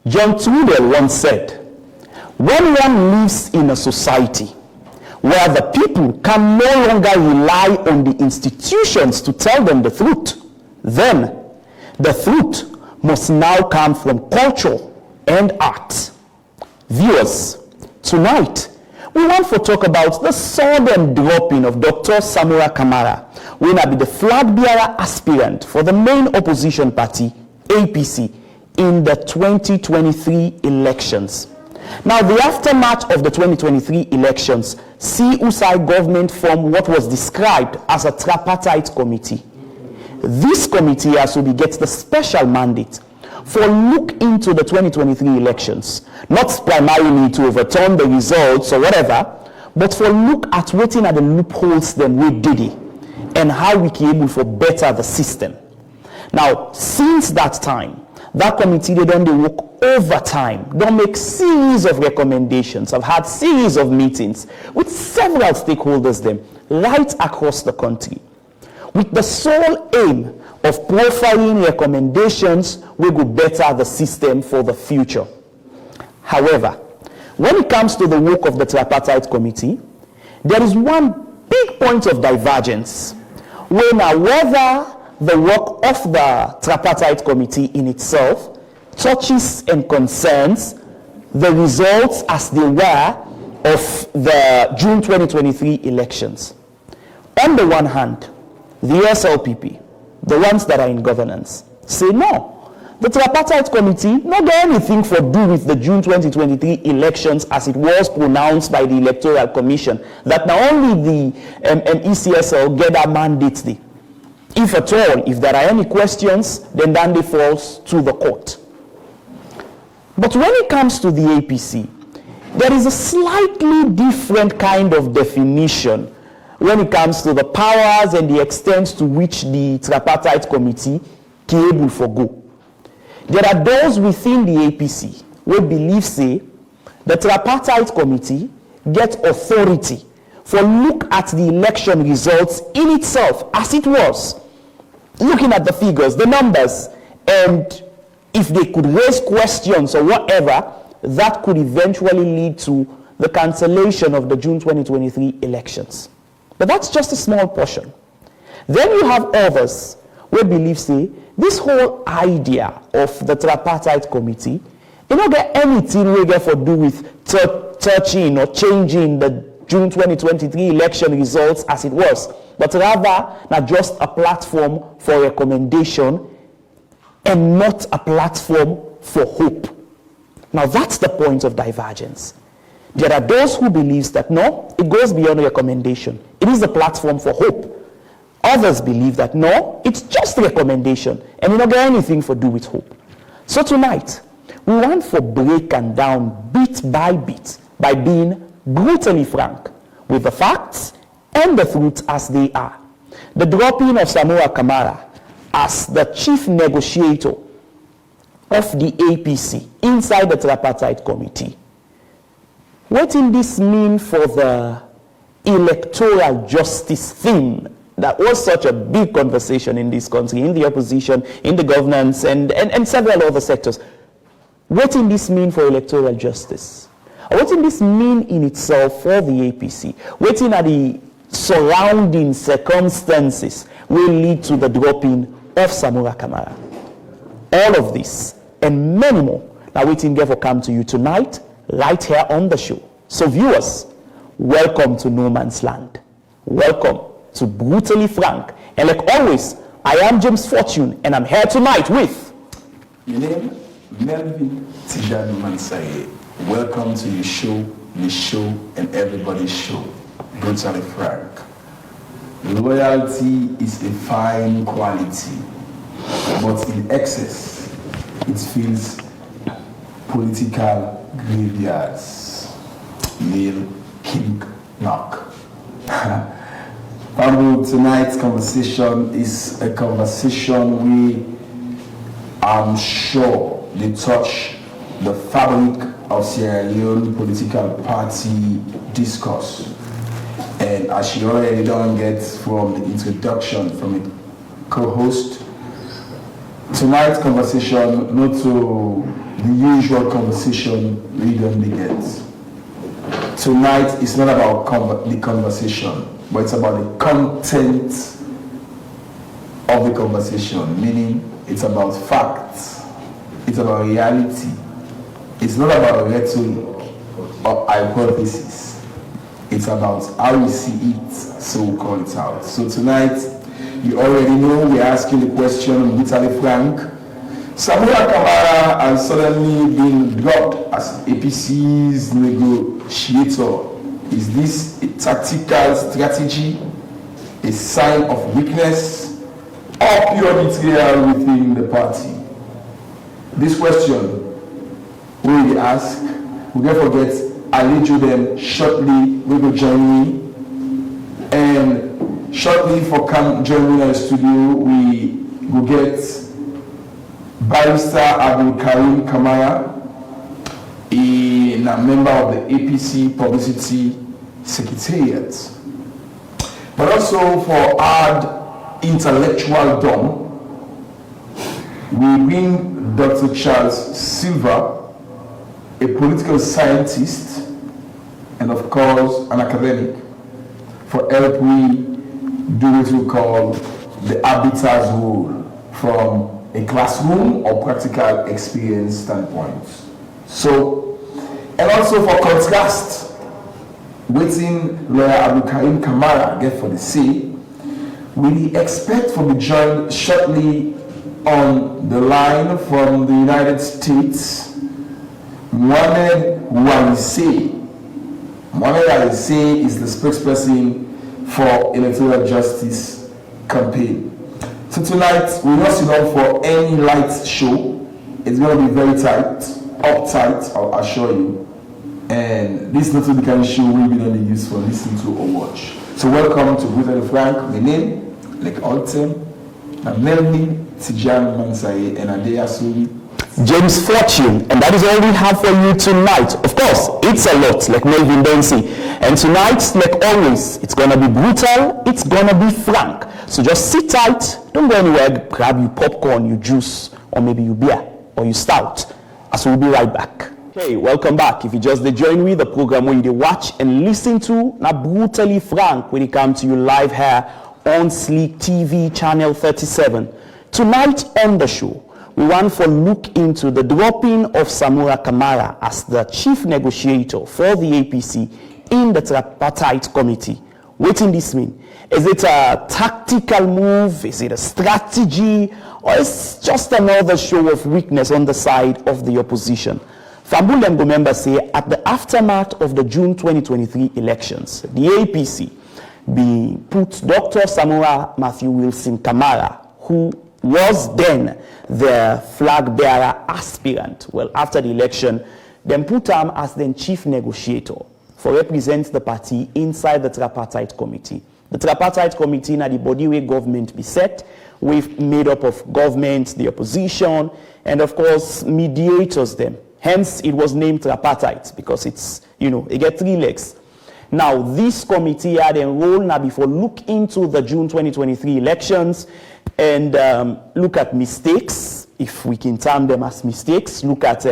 John Trudell once said, when one lives in a society where the people can no longer rely on the institutions to tell them the truth, then the truth must now come from culture and art. Viewers, tonight we want to talk about the sudden dropping of Dr. Samura Kamara, who will be the flag bearer aspirant for the main opposition party, APC, in the 2023 elections. Now, the aftermath of the 2023 elections see Warisay government form what was described as a tripartite committee. This committee has to get the special mandate for look into the 2023 elections, not primarily to overturn the results or whatever, but for look at what are the loopholes then we did it and how we can able for better the system. Now, since that time, that committee, they don't work overtime, don't make series of recommendations. I've had series of meetings with several stakeholders them right across the country, with the sole aim of profiling recommendations we will better the system for the future. However, when it comes to the work of the tripartite committee, there is one big point of divergence, whether the work of the tripartite committee in itself touches and concerns the results as they were of the June 2023 elections. On the one hand, the SLPP, the ones that are in governance, say no. The tripartite committee not get anything for do with the June 2023 elections as it was pronounced by the Electoral Commission, that not only the ECSL get a mandate there. If at all, if there are any questions, then they falls to the court. But when it comes to the APC, there is a slightly different kind of definition when it comes to the powers and the extent to which the tripartite committee can able for go. There are those within the APC who believe, say, the tripartite committee get authority for look at the election results in itself as it was, looking at the figures, the numbers, and if they could raise questions or whatever, that could eventually lead to the cancellation of the June 2023 elections. But that's just a small portion. Then you have others who believe, say, this whole idea of the tripartite committee, you don't get anything we get for do with touching or changing the June 2023 election results as it was, but rather not just a platform for recommendation and not a platform for hope. Now that's the point of divergence. There are those who believe that no, it goes beyond recommendation. It is a platform for hope. Others believe that no, it's just a recommendation and you don't get anything for do with hope. So tonight, we want to break and down bit by bit by being brutally frank with the facts and the truth as they are. The dropping of Samura Kamara as the chief negotiator of the APC inside the tripartite committee. What does this mean for the electoral justice theme that was such a big conversation in this country, in the opposition, in the governance, and several other sectors? What does this mean for electoral justice? What does this mean in itself for the APC? What are the surrounding circumstances will lead to the dropping of Samura Kamara? All of this and many more are waiting for come to you tonight, right here on the show. So viewers, welcome to No Man's Land. Welcome to Brutally Frank. And like always, I am James Fortune, and I'm here tonight with... Your name, Melvin Tijani Mansaye. Welcome to your show, the show, and everybody's show, Brutally Frank. Loyalty is a fine quality, but in excess, it feels political graveyards. Neil King Knock. Tonight's conversation is a conversation we, I'm sure, they touch the fabric of Sierra Leone political party discourse. And as you already don't get from the introduction from a co-host, tonight's conversation not to the usual conversation we don't get. Tonight it's not about the conversation, but it's about the content of the conversation, meaning it's about facts, it's about reality. It's not about rhetoric or hypothesis. It's about how we see it, so we call it out. So tonight, you already know we're asking the question brutally frank. Samura Kamara has suddenly been dropped as APC's negotiator. Is this a tactical strategy, a sign of weakness, or pure betrayal within the party? This question we ask, we don't forget, I'll lead you them shortly, we will join me. And shortly for joining me in the studio, we will get Barrister Abdul Karim Kamara, a member of the APC Publicity Secretariat. But also for our intellectual dome, we bring Dr. Charles Silva, a political scientist, and of course an academic, for help we do what we call the arbiter's role from a classroom or practical experience standpoint. So, and also for contrast, waiting lawyer Abdul Karim Kamara get for the say, we expect to be joined shortly on the line from the United States, Warisay. Warisay is the spokesperson for Electoral Justice campaign. So tonight, we're not sitting down for any light show. It's going to be very tight, uptight, I'll assure you. And this is not the kind of show we'll be only used for listening to or watch. So welcome to Brutally Frank. My name, like Altem, I'm Melvin Tijan Mansaye, and Adea Suri. James Fortune, and that is all we have for you tonight. Of course, it's a lot, like Melvin Bensi. And tonight, like always, it's gonna be brutal, it's gonna be frank. So just sit tight, don't go anywhere, grab your popcorn, your juice, or maybe your beer, or your stout, as we'll be right back. Okay, welcome back. If you just join me, the program where you watch and listen to, now Brutally Frank, when it comes to you live here on Sleek TV, channel 37. Tonight on the show, we want to look into the dropping of Samura Kamara as the chief negotiator for the APC in the tripartite committee. What does this mean? Is it a tactical move? Is it a strategy? Or is it just another show of weakness on the side of the opposition? Fambulembo members say at the aftermath of the June 2023 elections, the APC put Dr. Samura Matthew Wilson Kamara, who was then the flag bearer aspirant. Well, after the election, then put him as the chief negotiator for represent the party inside the tripartite committee. The tripartite committee na the body where government be set, we've made up of government, the opposition, and of course mediators them. Hence, it was named tripartite because it's, it get three legs. Now, this committee had a role now before look into the June 2023 elections and look at mistakes, if we can term them as mistakes, look at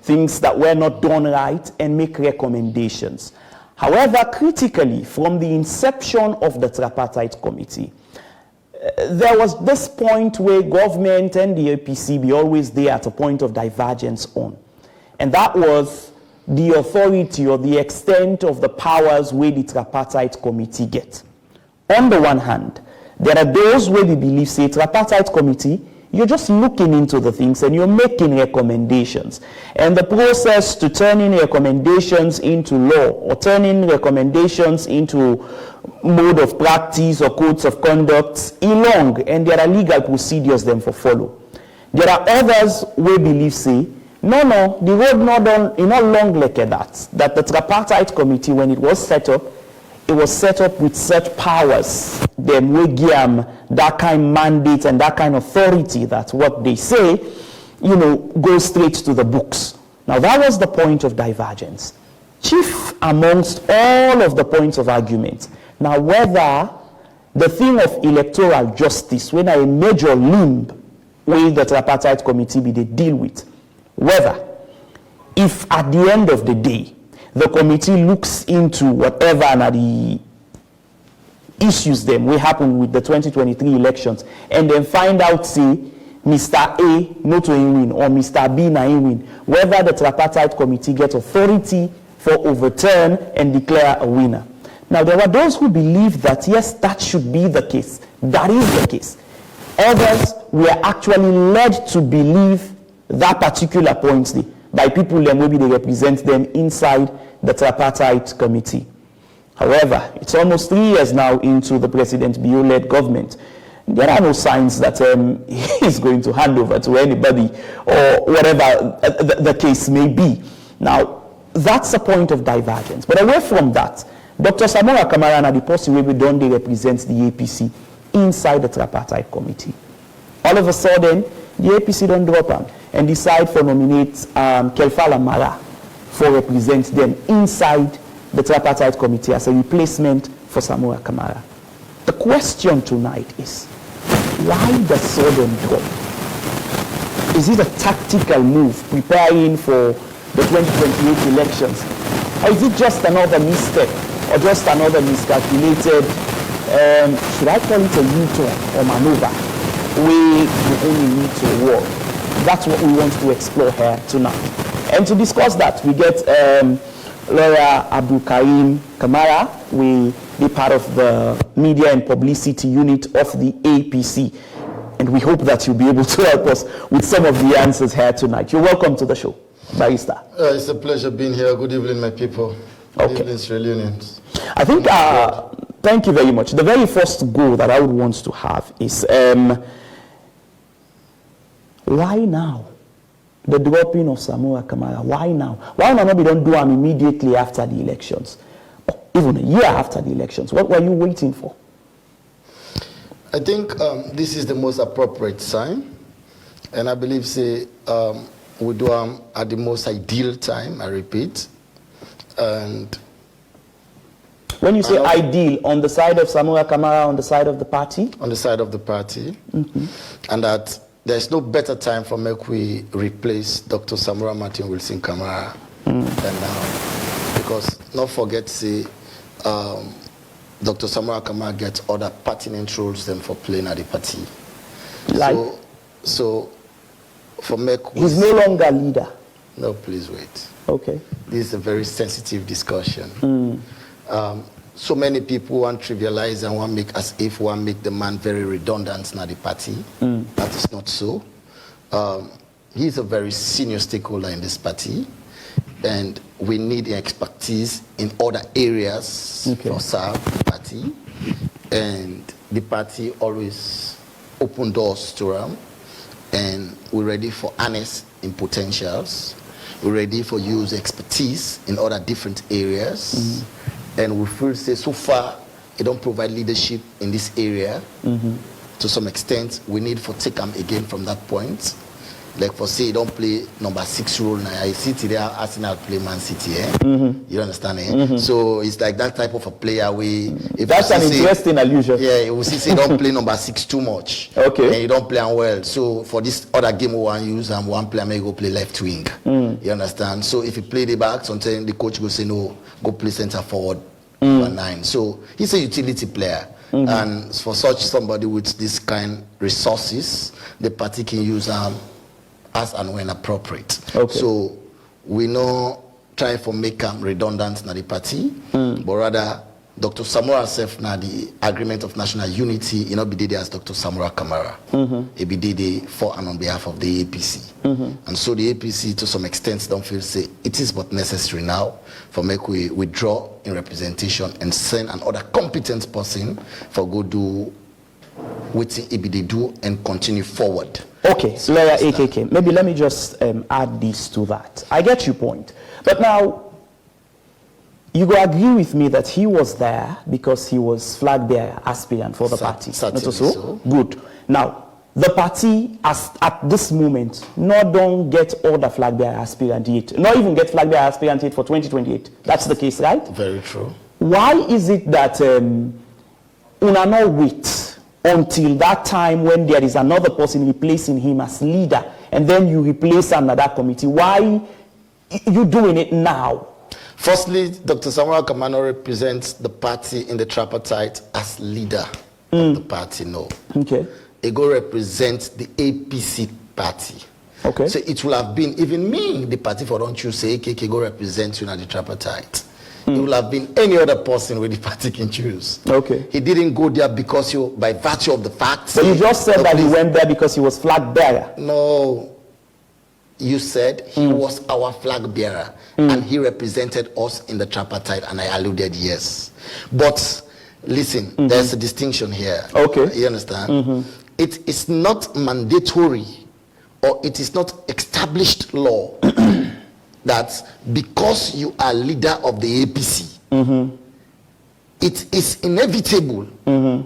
things that were not done right and make recommendations. However, critically, from the inception of the tripartite committee, there was this point where government and the APC be always there at a point of divergence on. And that was the authority or the extent of the powers where the tripartite committee get. On the one hand, there are those where we believe, say, tripartite committee, you're just looking into the things and you're making recommendations. And the process to turning recommendations into law or turning recommendations into mode of practice or codes of conduct is long, and there are legal procedures then for follow. There are others where believe, say, no, the road not long like that the tripartite committee, when it was set up with such powers, them we give them that kind of mandate and that kind of authority that what they say, goes straight to the books. Now that was the point of divergence. Chief amongst all of the points of argument. Now whether the thing of electoral justice, when a major limb with the tripartite committee be they deal with, whether, if at the end of the day, the committee looks into whatever and the issues them will happen with the 2023 elections, and then find out, say, Mr. A not to win or Mr. B na win, whether the tripartite committee gets authority for overturn and declare a winner. Now, there are those who believe that, yes, that should be the case. That is the case. Others were actually led to believe that particular point by people that maybe they represent them inside the tripartite committee. However, it's almost 3 years now into the President Bio-led government. There are no signs that he's going to hand over to anybody or whatever the case may be. Now, that's a point of divergence. But away from that, Dr. Samura Kamara and the person where we don't represent the APC inside the tripartite committee. All of a sudden, the APC don't drop him and decide to nominate Kelfala Mara for represent them inside the tripartite committee as a replacement for Samura Kamara. The question tonight is, why the sudden drop? Is it a tactical move preparing for the 2028 elections? Or is it just another misstep or just another miscalculated, should I call it a U-turn or maneuver? We only need to work. That's what we want to explore here tonight. And to discuss that, we get Lawyer Abdul Karim Kamara, will be part of the media and publicity unit of the APC. And we hope that you'll be able to help us with some of the answers here tonight. You're welcome to the show, Barrister. It's a pleasure being here. Good evening, my people. Good evening, Leone. I think, thank you very much. The very first goal that I would want to have is, why now? The dropping of Samura Kamara, why now? Why not we don't do them immediately after the elections? Or even a year after the elections? What were you waiting for? I think this is the most appropriate time. And I believe, say, we do them at the most ideal time, I repeat. And when you say ideal, on the side of Samura Kamara, on the side of the party? On the side of the party. Mm-hmm. And that there's no better time for we replace Dr. Samura Martin Wilson Kamara than now. Because not forget, say, Dr. Samura Kamara gets other pertinent roles than for playing at the party. Like? So for he's no longer leader. No, please wait. Okay. This is a very sensitive discussion. So many people want to trivialize and want make as if one make the man very redundant in the party. That is not so. He's a very senior stakeholder in this party, and we need expertise in other areas for serve the party. And the party always open doors to them, and we're ready for honest in potentials. We're ready for use expertise in other different areas. And we feel, say, so far, it don't provide leadership in this area. To some extent, we need for take them again from that point. Like for say, don't play number 6 role now. I see today Arsenal play Man City. You understand? So it's like that type of a player. That's an interesting allusion. Yeah, we see don't play number 6 too much. Okay. And you don't play well. So for this other game we want to use, and one player may go play left wing. You understand? So if you play the back, sometimes the coach will say no, go play center forward. 9. So he's a utility player. And for such somebody with this kind of resources, the party can use as and when appropriate. So we not try for make them redundant in the party, but rather Dr. Samura herself now the agreement of national unity, you know, be did as Dr. Samura Kamara. It be did for and on behalf of the APC. And so the APC to some extent don't feel say it is but necessary now for make we withdraw in representation and send another competent person for go do what they do and continue forward. Okay, so Lawyer AKK, maybe let me just add this to that. I get your point. But now, you go agree with me that he was there because he was flag bearer aspirant for the party. Certainly so. Good. Now, the party at this moment don't get all the flag bearer aspirant yet. Not even get flag bearer aspirant yet for 2028. That's the case, right? Very true. Why is it that una not wait until that time when there is another person replacing him as leader and then you replace another committee. Why you doing it now? Firstly, Dr. Samura Kamano represents the party in the tripartite as leader of the party, no. Okay. Ego represents the APC party. Okay. So it will have been, even me, the party for don't you say AKK go represent you in the tripartite. It will have been any other person where the party can choose. Okay. He didn't go there because by virtue of the fact. So you just said that he went there because he was flag bearer. No. You said he was our flag bearer and he represented us in the tripartite, and I alluded yes. But listen, there's a distinction here. Okay. You understand? It is not mandatory or it is not established law that because you are leader of the APC, it is inevitable,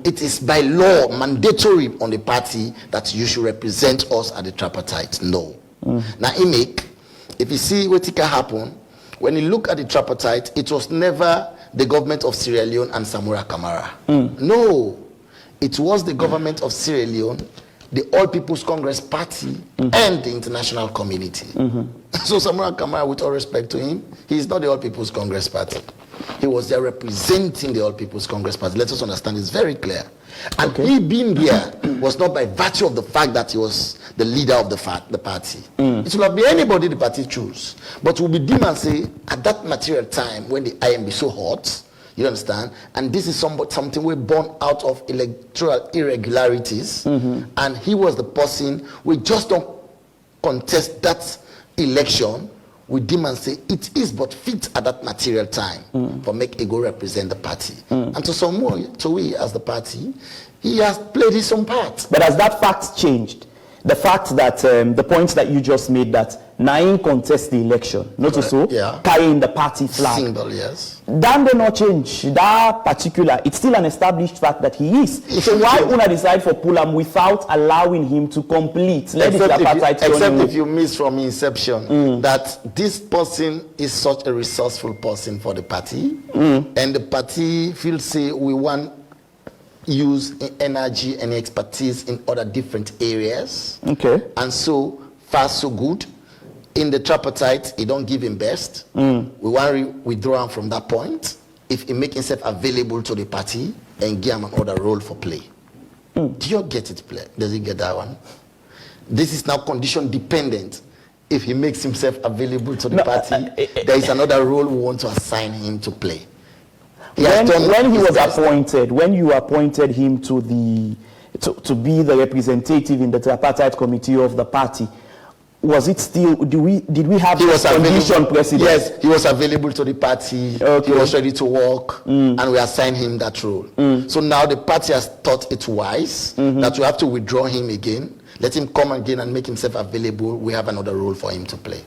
it is by law mandatory on the party that you should represent us at the tripartite. No. Now, if you see what can happen, when you look at the tripartite, it was never the government of Sierra Leone and Samura Kamara. No, it was the government of Sierra Leone, the All People's Congress Party, and the international community. So Samura Kamara, with all respect to him, he is not the All People's Congress Party. He was there representing the All People's Congress Party. Let us understand, it's very clear. And he being there was not by virtue of the fact that he was the leader of the party. It will not be anybody the party choose. But we'll be deemed and say, at that material time, when the IM be so hot, you understand? And this is something we're born out of electoral irregularities. And he was the person, we just don't contest that election. We deem and say it is but fit at that material time for make Ego represent the party. And to some more, to we as the party, he has played his own part. But has that fact changed? The fact that the point that you just made, that Naim contests the election, not so carrying the party flag. Symbol, yes. That did not change. That particular, it's still an established fact that he is. So why Una decide for Pulam without allowing him to complete? Except if you miss from inception that this person is such a resourceful person for the party, and the party feels say we want use energy and expertise in other different areas. Okay. And so far so good. In the tripartite, he don't give him best. We want to withdraw him from that point. If he make himself available to the party and give him another role for play. Do you get it, play? Does he get that one? This is now condition dependent. If he makes himself available to the party, there is another role we want to assign him to play. When he was appointed, when you appointed him to be the representative in the tripartite committee of the party, was it still, did we have this condition precedent? Yes, he was available to the party. He was ready to work, and we assigned him that role. So now the party has thought it wise that we have to withdraw him again, let him come again and make himself available. We have another role for him to play.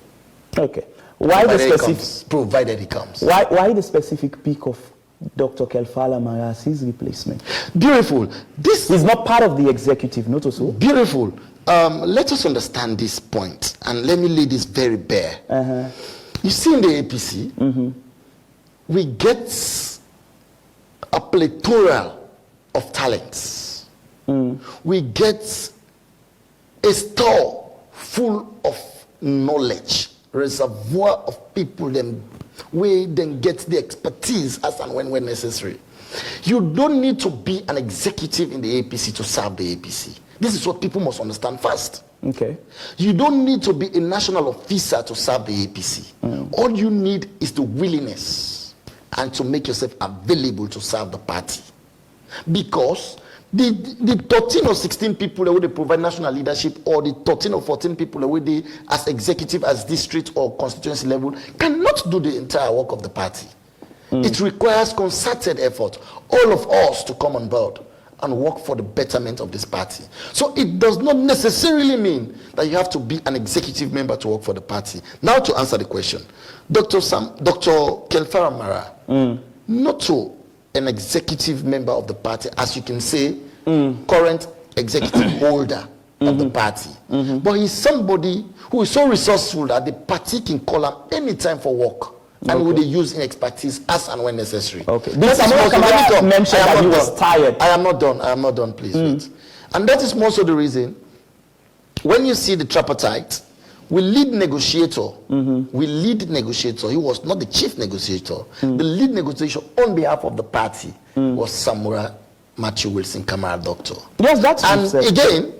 Okay. Why provided he comes. Why the specific pick of Dr. Kelfala Mara as his replacement? Beautiful. This is not part of the executive, not so. Beautiful. Let us understand this point, and let me lay this very bare. You see, in the APC, we get a plethora of talents. We get a store full of knowledge, reservoir of people then we then get the expertise as and when necessary. You don't need to be an executive in the APC to serve the APC. This is what people must understand first. Okay. You don't need to be a national officer to serve the APC. All you need is the willingness and to make yourself available to serve the party. Because the 13 or 16 people that would provide national leadership, or the 13 or 14 people that would as executive, as district or constituency level, cannot do the entire work of the party. It requires concerted effort, all of us to come on board and work for the betterment of this party. So it does not necessarily mean that you have to be an executive member to work for the party. Now to answer the question, Dr. Kelfara Mara, not to an executive member of the party, as you can say, current executive holder of the party. But he's somebody who is so resourceful that the party can call him anytime for work. And will they use in expertise as and when necessary. Okay. This Samura mentioned that he was tired. I am not done, please wait. And that is most of the reason when you see the tripartite, we lead negotiator. We lead negotiator. He was not the chief negotiator. The lead negotiator on behalf of the party was Samura Matthew Wilson Kamara Doctor. Yes, that's and again,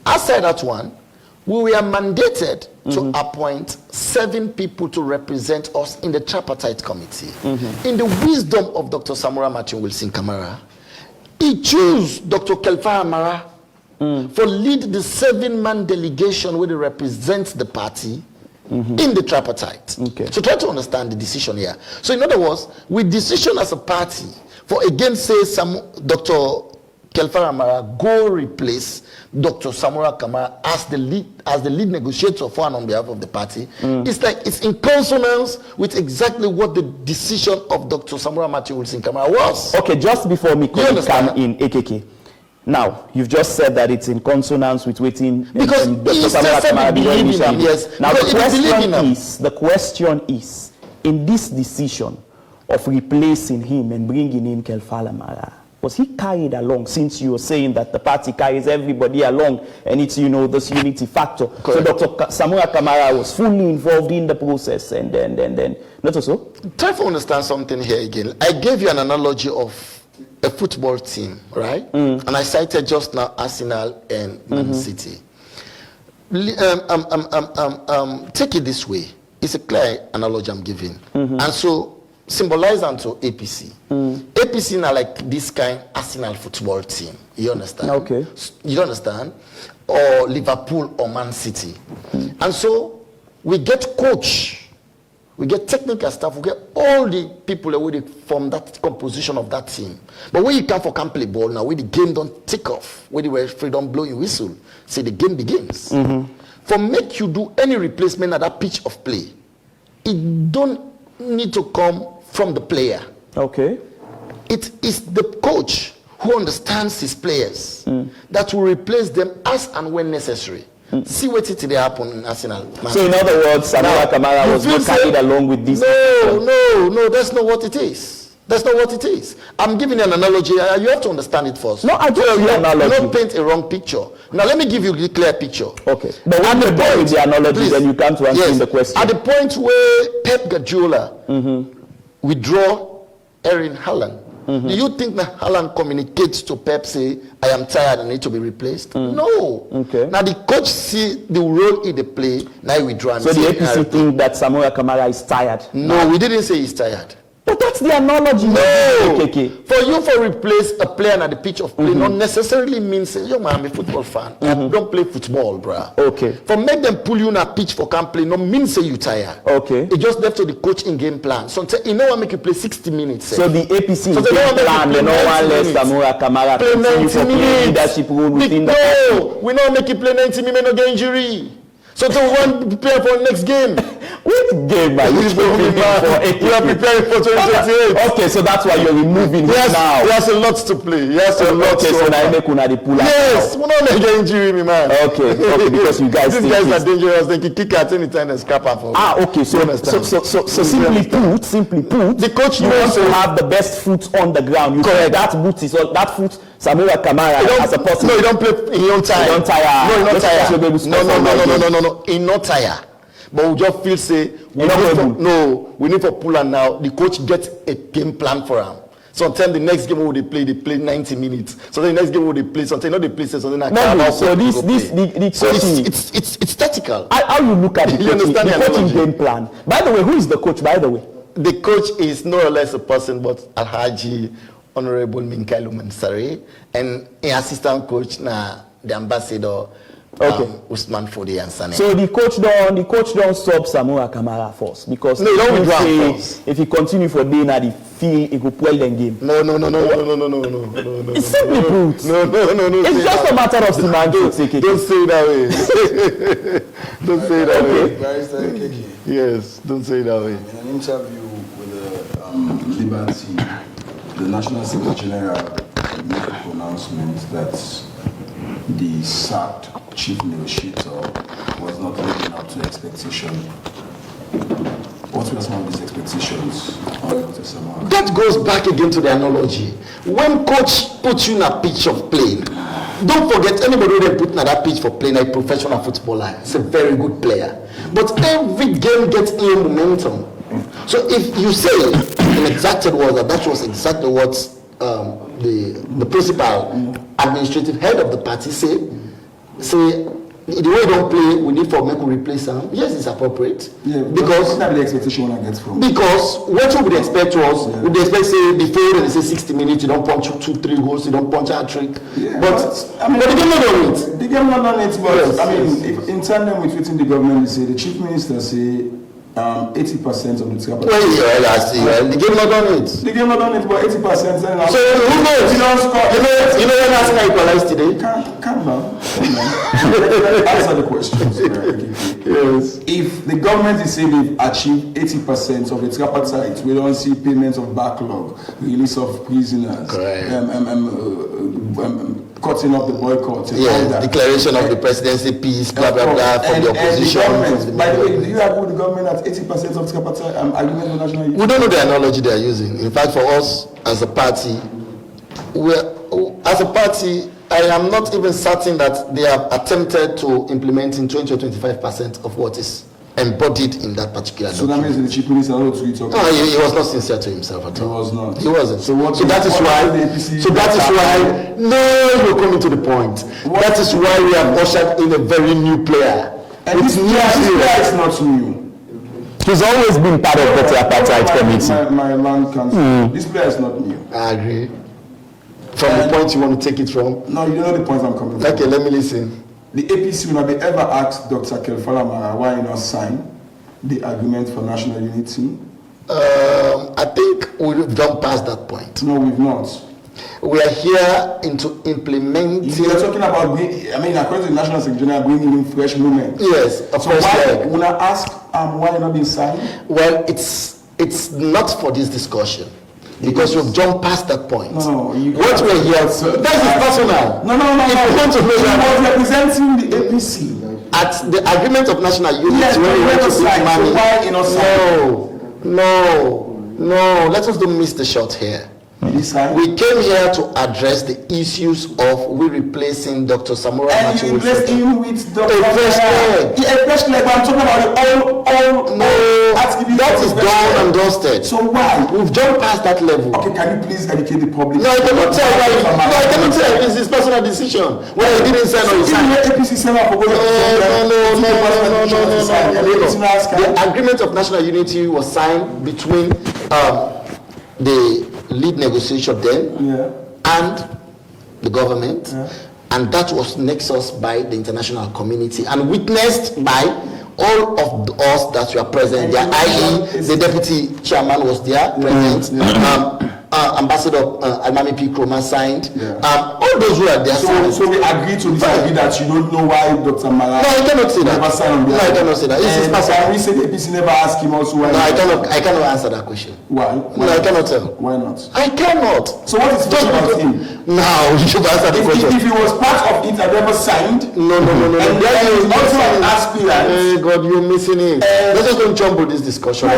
outside that one, we were mandated to appoint 7 people to represent us in the tripartite committee. In the wisdom of Dr. Samura Matthew Wilson Kamara, he chose Dr. Kelfa Amara for lead the 7-man delegation where they represent the party in the tripartite. So try to understand the decision here. So in other words, we decision as a party for again say Dr. Kelfa Amara go replace Dr. Samura Kamara as the lead negotiator for and on behalf of the party. It's like it's in consonance with exactly what the decision of Dr. Samura Matthew Wilson Kamara was. Okay, just before me come in AKK. Now, you've just said that it's in consonance with waiting because Dr. Samura Kamara initially. Yes. Now the question is, in this decision of replacing him and bringing in Kelfa Amara, was he carried along, since you were saying that the party carries everybody along and it's, you know, this unity factor? Correct. So Dr. Samura Kamara was fully involved in the process and then not also? Try to understand something here again. I gave you an analogy of a football team, right? And I cited just now Arsenal and Man City. Take it this way. It's a clear analogy I'm giving. And so symbolize unto APC. APC now like this kind Arsenal football team. You understand? Okay. You understand? Or Liverpool or Man City. And so we get coach, we get technical staff, we get all the people that will form that composition of that team. But when you come for camp play ball now, where the game don't take off, where the referee don't blow your whistle, say the game begins. For make you do any replacement at that pitch of play, it don't need to come from the player. Okay. It is the coach who understands his players that will replace them as and when necessary. See what it happen in Arsenal. So in other words, Samura Kamara was not carried along with this. No, that's not what it is. That's not what it is. I'm giving you an analogy. You have to understand it first. No, I don't have analogy. You don't paint a wrong picture. Now let me give you the clear picture. Okay. But when you go with the analogy, please, then you come to answer the question. At the point where Pep Guardiola withdraw Erling Haaland, do you think that Haaland communicates to Pep, say, I am tired, I need to be replaced? No. Okay. Now the coach see the role in the play, now he withdraw. So the APC think that Samura Kamara is tired? No, we didn't say he's tired. But that's the analogy. No. For you to replace a player at the pitch of play not necessarily means, yo man, I'm a football fan. I don't play football, bruh. Okay. For make them pull you on a pitch for camp play, no means say you tired. Okay. It just left to the coach in game plan. So you know what make you play 60 minutes. So the APC in game plan, they no one let Samura Kamara play 90 minutes. Leadership role within the party. We don't make you play 90 minutes, no get injury. So to one prepare for next game. Which game are you preparing for? We are preparing for 2028. Okay, so that's why you're removing him now. He has a lot to play. He has a lot to so now make una the pull out. Yes, we don't make an injury, me man. Okay, because you guys these guys are dangerous. They can kick at any time and scrap up for me. Okay, so simply put, the coach knows to have the best foot on the ground. You correct. That foot is that foot. Samura Kamara as a person. No, you don't play. He don't tire. He don't tire. No, he don't tire. No. He not tire. But we just feel say we need to pull him now. The coach gets a game plan for him. Sometimes the next game they play 90 minutes. So the next game they play, sometimes they play something like that. So it's tactical. How you look at the coaching game plan? By the way, who is the coach? By the way, the coach is no or less a person, but Alhaji Honorable Minkailu Mansari, and an assistant coach na the ambassador Usman Fodi and Sane. So the coach don't stop Samura Kamara first because no, don't withdraw first. If he continue for day now the feel he could pull them game. No. It's simply put. No. It's just a matter of semantics. Don't say it that way. Don't say it that way. Yes, don't say it that way. In an interview with the Liberty, the National Secretary General made a pronouncement that the sacked chief negotiator was not living up to expectation. What were some of these expectations on Dr. Samura? That goes back again to the analogy. When coach puts you in a pitch of play, Don't forget, anybody who they put on that pitch for playing a professional footballer, it's a very good player. But every game gets new momentum. So if you say in exacted words that was exactly what the principal administrative head of the party say the way we don't play, we need for make we replace them. Yes, it's appropriate. Yeah, because what the expectation I get from? Because what would they expect was, would they expect say before they say 60 minutes, you don't punch 2-3 goals, you don't punch a trick. Yeah, but the game not done it. The game not done it, but yes, I mean, if in tandem with within the government, they say the chief minister say 80% of the tripartite. Well, the game not done it. The game not done it, but 80%. So who knows? You don't score. You know when Arsenal equalized today? Calm down. Answer the question. Yes. If the government is saying they've achieved 80% of the tripartite, we don't see payments of backlog, release of prisoners, cutting off the boycott. Yeah, declaration of the presidency peace, blah blah blah, from the opposition. By the way, do you agree with the government at 80% of tripartite agreement with national unity? We don't know the analogy they are using. In fact, for us as a party, I am not even certain that they have attempted to implement in 20 or 25% of what is embodied in that particular document. So that means the chief minister not to talk. No, he was not sincere to himself at all. He was not. He wasn't. So that is why. No, you're coming to the point. That is why we have ushered in a very new player. And this player is not new. He's always been part of the tripartite committee. My land council. This player is not new. I agree. From the point you want to take it from? No, you know the point I'm coming from. Okay, let me listen. The APC will not be ever asked Dr. Kelfalamara why he not signed the agreement for national unity. I think we've gone past that point. No, we've not. We are here into implementing. You're talking about, according to the National Secretary, bringing in fresh movement. Yes, of course. Why when I ask why not been signed? Well, it's not for this discussion. Because you've jumped past that point. No, what we're here, that is personal. No. If you want to know that, was representing the APC at the agreement of national unity. Yes, when we went to put money. Why you not No. Let us don't miss the shot here. We came here to address the issues of we replacing Dr. Samura. And you replaced him with Dr. A fresh leg. A fresh leg, but I'm talking about that is done and dusted. So why? We've jumped past that level. Okay, can you please educate the public? No, I cannot tell why. I cannot tell. It's his personal decision. When he didn't sign or he signed. No. The agreement of national unity was signed between the lead negotiation then and the government, and that was nexus by the international community and witnessed by all of us that were present there, i.e. the deputy chairman was there present, Ambassador Almami P. Kroma signed, all those who are there signed. So we agree to disagree that you don't know why Dr. Mala I cannot say that. Never signed on I cannot say that. And we say the APC never asked him also why. No, I cannot answer that question. Why? No, I cannot tell. Why not? I cannot. So what is special about him? Now you should answer the question. If he was part of it and never signed, no. And then he was also an aspirant. Hey God, you're missing it. Let's just don't jump with this discussion. You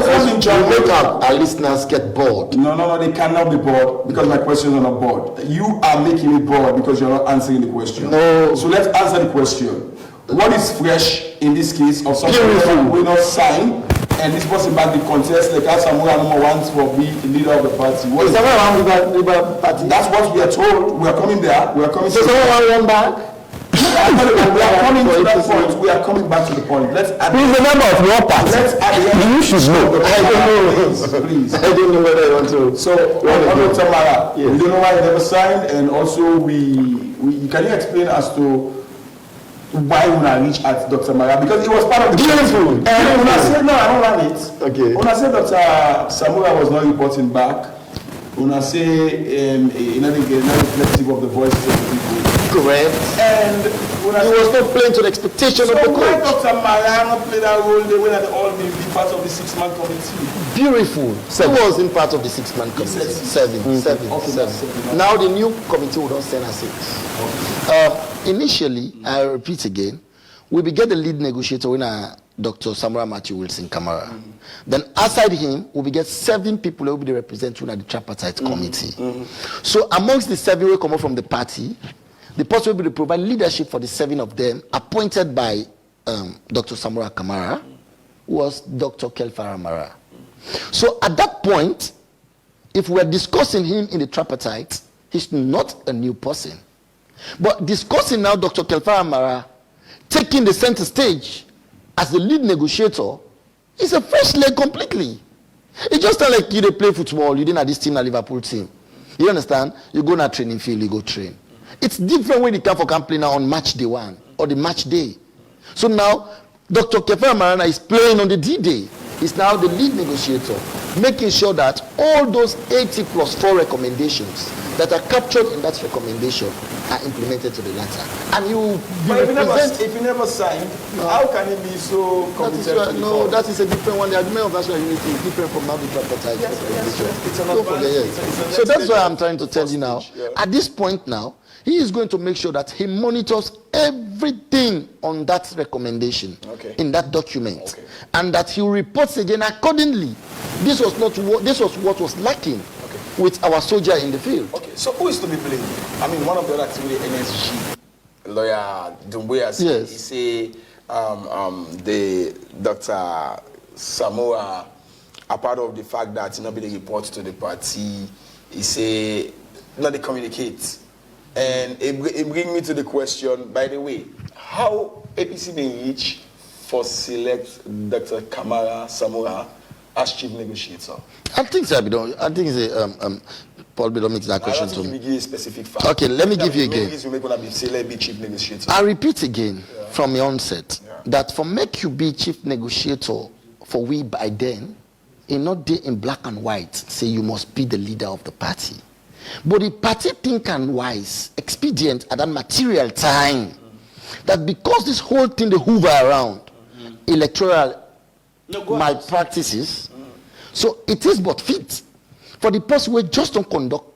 make our listeners get bored. No, they cannot be bored because my questions are not bored. You are making me bored because you're not answering the question. No. So let's answer the question. What is fresh in this case of something that will not sign and this person back the contest like Samura number 1 for be the leader of the party? What is party? That's what we are told. We are coming there. We are coming. So someone run back? We are coming to that point. We are coming back to the point. Let's add. He's a member of your party. Let's add. You should know. I don't know. Please. I don't know whether I want to. So, Tamara, we don't know why he never signed, and also we can you explain as to why when I reach at Dr. Mara? Because it was part of the beautiful. And when I said no, I don't run it. Okay. When I said Dr. Samura was not reporting back, when I say not reflective of the voices of the people. Correct. And when I was not playing to the expectation of the coach. Why Dr. Mara not play that role? They were all be part of the 6-man committee. Beautiful. He was in part of the 6-man committee. Seven. Now the new committee will not send us 6. Initially, I repeat again, we began the lead negotiator when Dr. Samura Matthew Wilson Kamara. Then outside him, we get 7 people who will be the representative at the tripartite committee. So amongst the 7 who come up from the party, the person will provide leadership for the 7 of them, appointed by Dr. Samura Kamara, was Dr. Kelfara Mara. So at that point, if we're discussing him in the tripartite, he's not a new person. But discussing now Dr. Kelfara Mara taking the center stage as the lead negotiator is a fresh leg completely. It's just like you play football, you didn't have this team, a Liverpool team. You understand? You go to training field, you go train. It's different when you come for play now on match day 1 or the match day. So now, Dr. Kelfara Mara is playing on the D-Day. He's now the lead negotiator, making sure that all those 80 plus 4 recommendations that are captured in that recommendation are implemented to the letter. And you if you never signed, how can it be so committed? That is a different one. The agreement of national unity is different from how the tripartite. So that's why I'm trying to tell you now. At this point now, he is going to make sure that he monitors everything on that recommendation in that document, and that he reports again accordingly. This was what was lacking with our soldier in the field. Okay, so who is to be blamed? I mean, one of the other activity NSG lawyer Dumbuya said, he say the Dr. Samura, a part of the fact that nobody reports to the party, he say not they communicate. And it brings me to the question, by the way, how APC been reached for select Dr. Kamara Samura as chief negotiator? I think it's Paul Bido makes that question to me. Give you a specific fact. Okay, let me give you again. Be chief negotiator. I repeat again from the onset that for make you be chief negotiator for we by then, in not day in black and white, say you must be the leader of the party. But the party think and wise, expedient at that material time, that because this whole thing they hoover around, electoral malpractices, so it is but fit for the person who just don't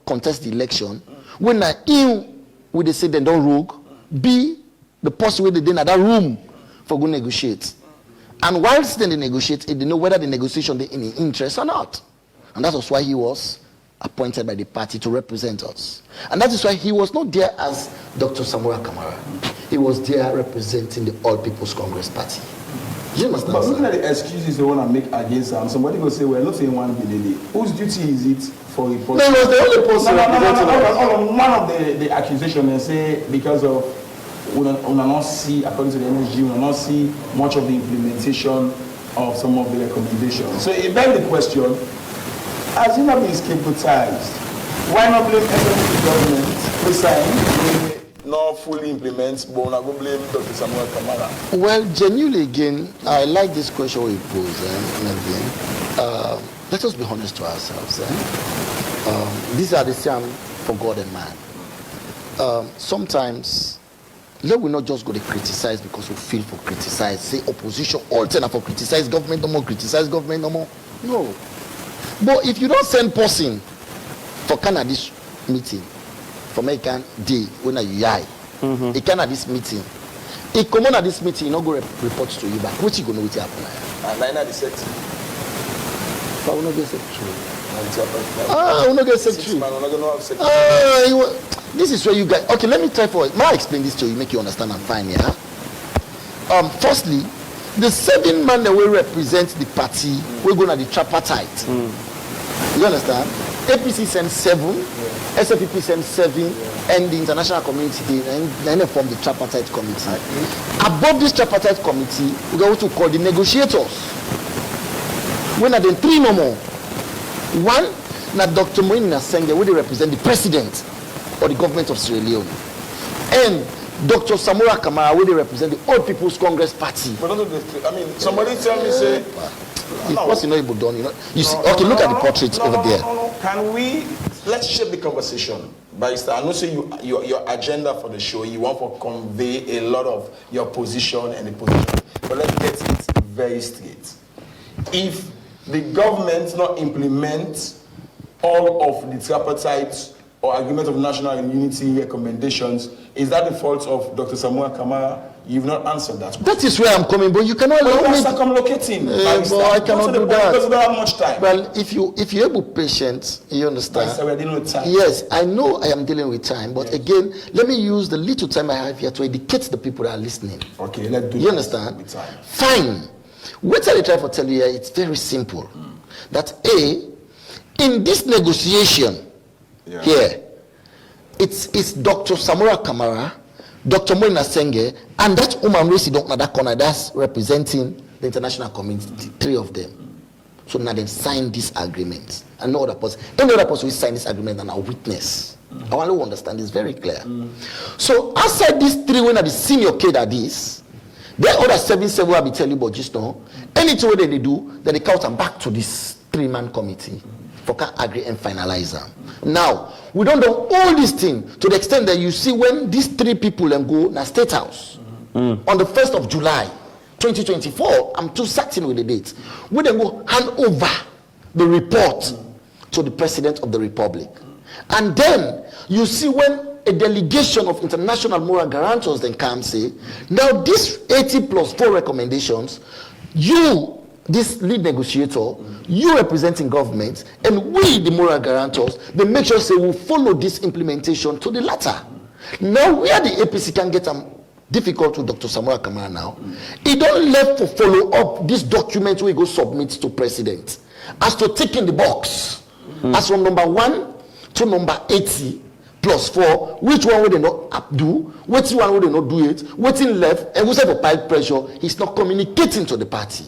contest the election, when I in with they say they don't rogue, be the person where they in that room for go negotiate. And whilst then they negotiate, they know whether the negotiation they in interest or not. And that was why he was appointed by the party to represent us. And that is why he was not there as Dr. Samura Kamara. He was there representing the All People's Congress Party. You understand? But looking at the excuses they want to make against him, somebody will say, well, not saying one billion. Whose duty is it for reporting? No, the only person. One of the accusations they say because of we not see, according to the NSG, we not see much of the implementation of some of the recommendations. So it begs the question, has he not been scapegoatized? Why not blame the government? Resign, not fully implement, but not go blame Dr. Samura Kamara? Well, genuinely again, I like this question we pose. Let us be honest to ourselves. These are the same for God and man. Sometimes, let we not just go to criticize because we feel for criticize. Say opposition, all turn for criticize government no more, criticize government no more. No. But if you don't send person for Canada's meeting, for American day, when you die, a Canada's meeting, a common at this meeting, you not go report to you back. What you gonna know what happen? And I know the set. But we not get secretary. We not get secretary. This is where you guys. Okay, let me try for it. May I explain this to you, make you understand and fine, yeah? Firstly, the 7 men that will represent the party, we're going to the tripartite. You understand? APC sends 7, SFPP sends 7, and the international community then they form the tripartite committee. Above this tripartite committee, we go to call the negotiators. When are the 3 no more? 1, now Dr. Moini Nasenge, where they represent the president or the government of Sierra Leone, and Dr. Samura Kamara, where they represent the All People's Congress Party. But I mean, somebody tell me, say, what's you know able done, you know? You see, okay, look at the portraits over there. Can we, let's shape the conversation. Barrister, I know say your agenda for the show, you want to convey a lot of your position and the position. But let's get it very straight. If the government not implement all of the tripartite or agreement of national unity recommendations, is that the fault of Dr. Samura Kamara? You've not answered that. That is where I'm coming, but you cannot allow me. Circumlocating. But I cannot do that. Because we don't have much time. Well, if you're able patient, you understand. So we're dealing with time. Yes, I know I am dealing with time, but again, let me use the little time I have here to educate the people that are listening. Okay, let's do. You understand? With time. Fine. What I try to tell you here, it's very simple. That in this negotiation here, it's Dr. Samura Kamara, Dr. Molina Senge, and that woman resident in that corner that's representing the international community, 3 of them. So now they sign this agreement. And no other person, any other person will sign this agreement and a witness. I want to understand this very clear. So outside these 3 when are the senior kid at this, there are other 7 will be telling you about just now. Anything what they do, then they count them back to this 3-man committee for can agree and finalize them. Now, we don't do all these things to the extent that you see when these 3 people then go to State House on the 1st of July 2024, I'm too certain with the date, we then go hand over the report to the President of the Republic. And then you see when a delegation of international moral guarantors then comes say, now this 80 plus 4 recommendations, you, this lead negotiator, you representing government, and we, the moral guarantors, they make sure say we'll follow this implementation to the latter. Now, where the APC can get difficult with Dr. Samura Kamara now, he don't left to follow up this document we go submit to president as to tick in the box, as from number 1 to number 80 plus 4, which one would they not do, which one would they not do it, waiting left, and who's have a pile pressure, he's not communicating to the party.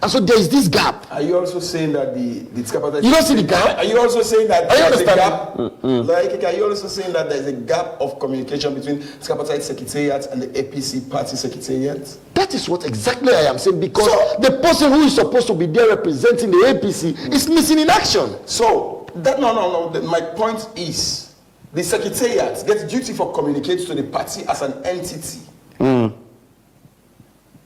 And so there is this gap. Are you also saying that the tripartite? You don't see the gap? Are you also saying that there is a gap? Like, are you also saying that there is a gap of communication between tripartite secretariat and the APC party secretariat? That is what exactly I am saying, because the person who is supposed to be there representing the APC is missing in action. So that no. My point is, the secretariat gets duty for communicating to the party as an entity.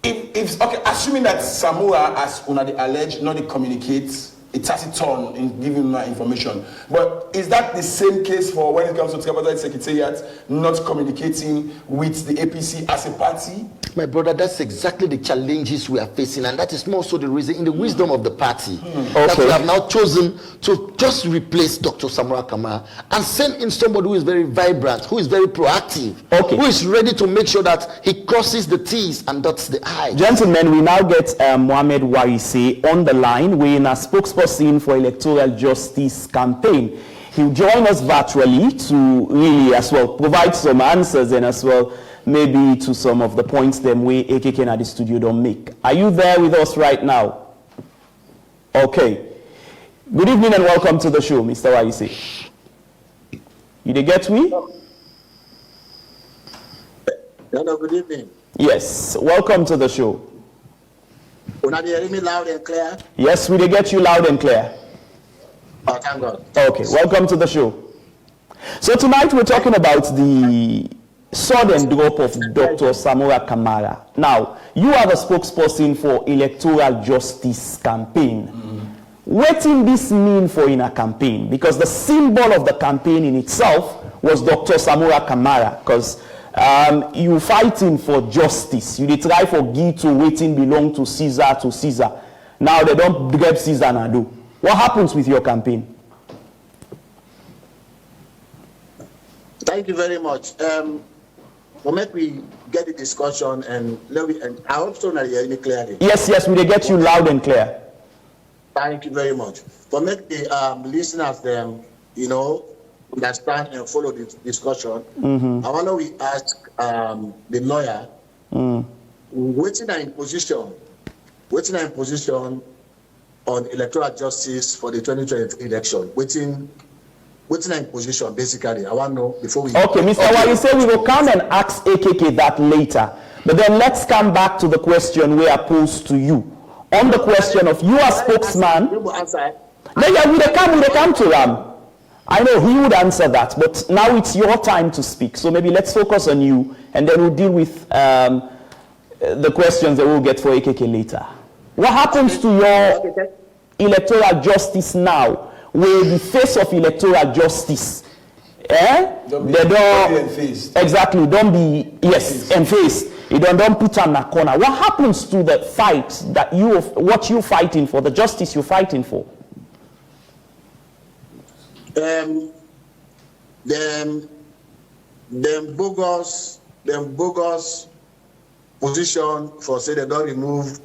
If okay, assuming that Samura, as una the alleged, not communicates, it has its turn in giving that information. But is that the same case for when it comes to tripartite secretariat not communicating with the APC as a party? My brother, that's exactly the challenges we are facing, and that is more so the reason, in the wisdom of the party, that we have now chosen to just replace Dr. Samura Kamara and send in somebody who is very vibrant, who is very proactive, who is ready to make sure that he crosses the T's and dots the I's. Gentlemen, we now get Mohammed Warisay on the line. We're in a spokesperson for Electoral Justice campaign. He'll join us virtually to really as well provide some answers and as well maybe to some of the points them we AKK at the studio don't make. Are you there with us right now? Okay. Good evening and welcome to the show, Mr. Warisay. You did get me? Hello, good evening. Yes, welcome to the show. Una hear me loud and clear? Yes, we did get you loud and clear. Oh, thank God. Okay, welcome to the show. So tonight we're talking about the sudden drop of Dr. Samura Kamara. Now, you are the spokesperson for Electoral Justice campaign. What does this mean for in a campaign? Because the symbol of the campaign in itself was Dr. Samura Kamara. Because you fighting for justice. You try for give to waiting belong to Caesar. Now they don't grab Caesar and do. What happens with your campaign? Thank you very much. We'll make we get the discussion and I hope so that you hear me clearly. Yes, we will get you loud and clear. Thank you very much. For make the listeners understand and follow the discussion. I want to ask the lawyer, what's in position on electoral justice for the 2020 election? What's in position, basically? I want to know before we... Okay, Mr. Warisay, we will come and ask AKK that later. But then let's come back to the question we are posed to you. On the question of you as spokesman... we come to Ram. I know he would answer that, but now it's your time to speak. So maybe let's focus on you, and then we'll deal with the questions that we'll get for AKK later. What happens to your electoral justice now, where the face of electoral justice Don't be unfazed. Exactly. Don't be unfazed. You don't put on a corner. What happens to the fight that what you're fighting for, the justice you're fighting for? Them bogus position for say they don't remove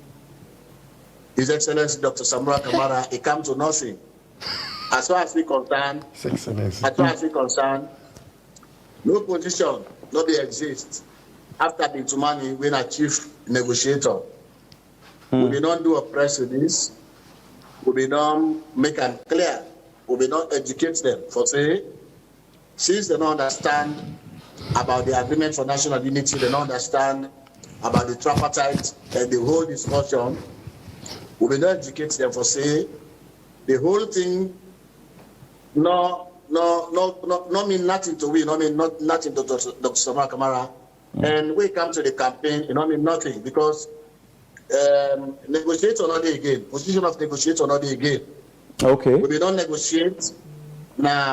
His Excellency Dr. Samura Kamara, it comes to nothing. As far as we concerned, no position, no they exist. After the Tumani, when a chief negotiator, we will not do a press release, we will not make them clear, we will not educate them for say, since they don't understand about the agreement for national unity, they don't understand about the tripartite and the whole discussion, we will not educate them for say, the whole thing no mean nothing to we, nothing to Dr. Samura Kamara. And we come to the campaign, mean nothing, because negotiate or not again, position of negotiate or not again. Okay. We will not negotiate,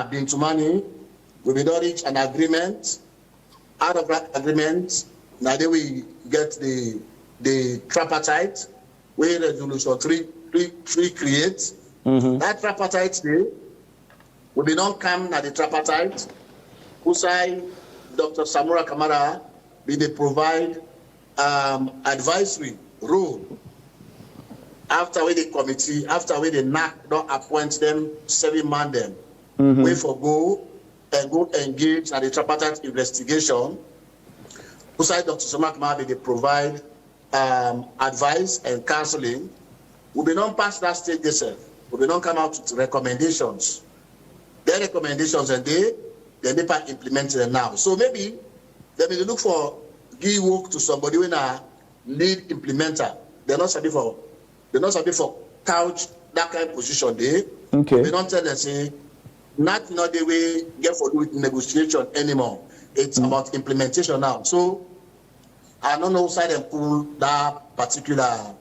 being to money, we will not reach an agreement. Out of that agreement, now then we get the tripartite, where resolution 3 creates. That tripartite day, we will not come at the tripartite, Warisay, Dr. Samura Kamara, they provide advisory role after we the committee, after we the NAC don't appoint them, 7-man them, we go engage at the tripartite investigation. Warisay, Dr. Samura Kamara, they provide advice and counseling. We will not pass that stage themselves. We will not come out with recommendations. Their recommendations and they never implemented them now. So maybe they may look for give work to somebody when a lead implementer. They're not sabi for couch that kind of position there. Okay. We don't tell them say not the way get for do with negotiation anymore. It's about implementation now. So I don't know side and pull that particular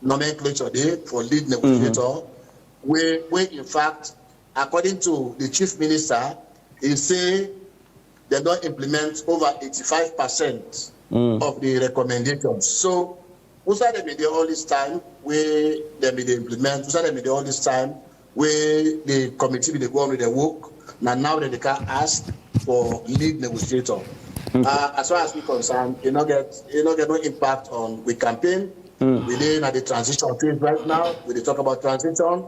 nomenclature there for lead negotiator, where in fact, according to the chief minister, he say they don't implement over 85% of the recommendations. So, who's that they all this time where they implement? Who's that they all this time where the committee will go on with the work? Now that they can ask for lead negotiator. As far as we concerned, you not get no impact on we campaign. We're at the transition phase right now. We talk about transition.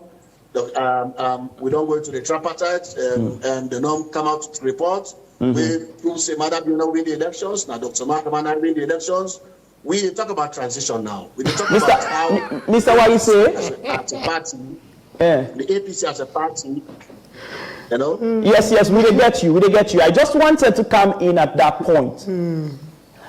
We don't go into the tripartite and they don't come out to report. We say, Madam, you know, win the elections. Now, Dr. Markamana win the elections. We talk about transition now. We talk about how Mr. Warisay, as a party, the APC as a party, you know. Yes, we get you. I just wanted to come in at that point.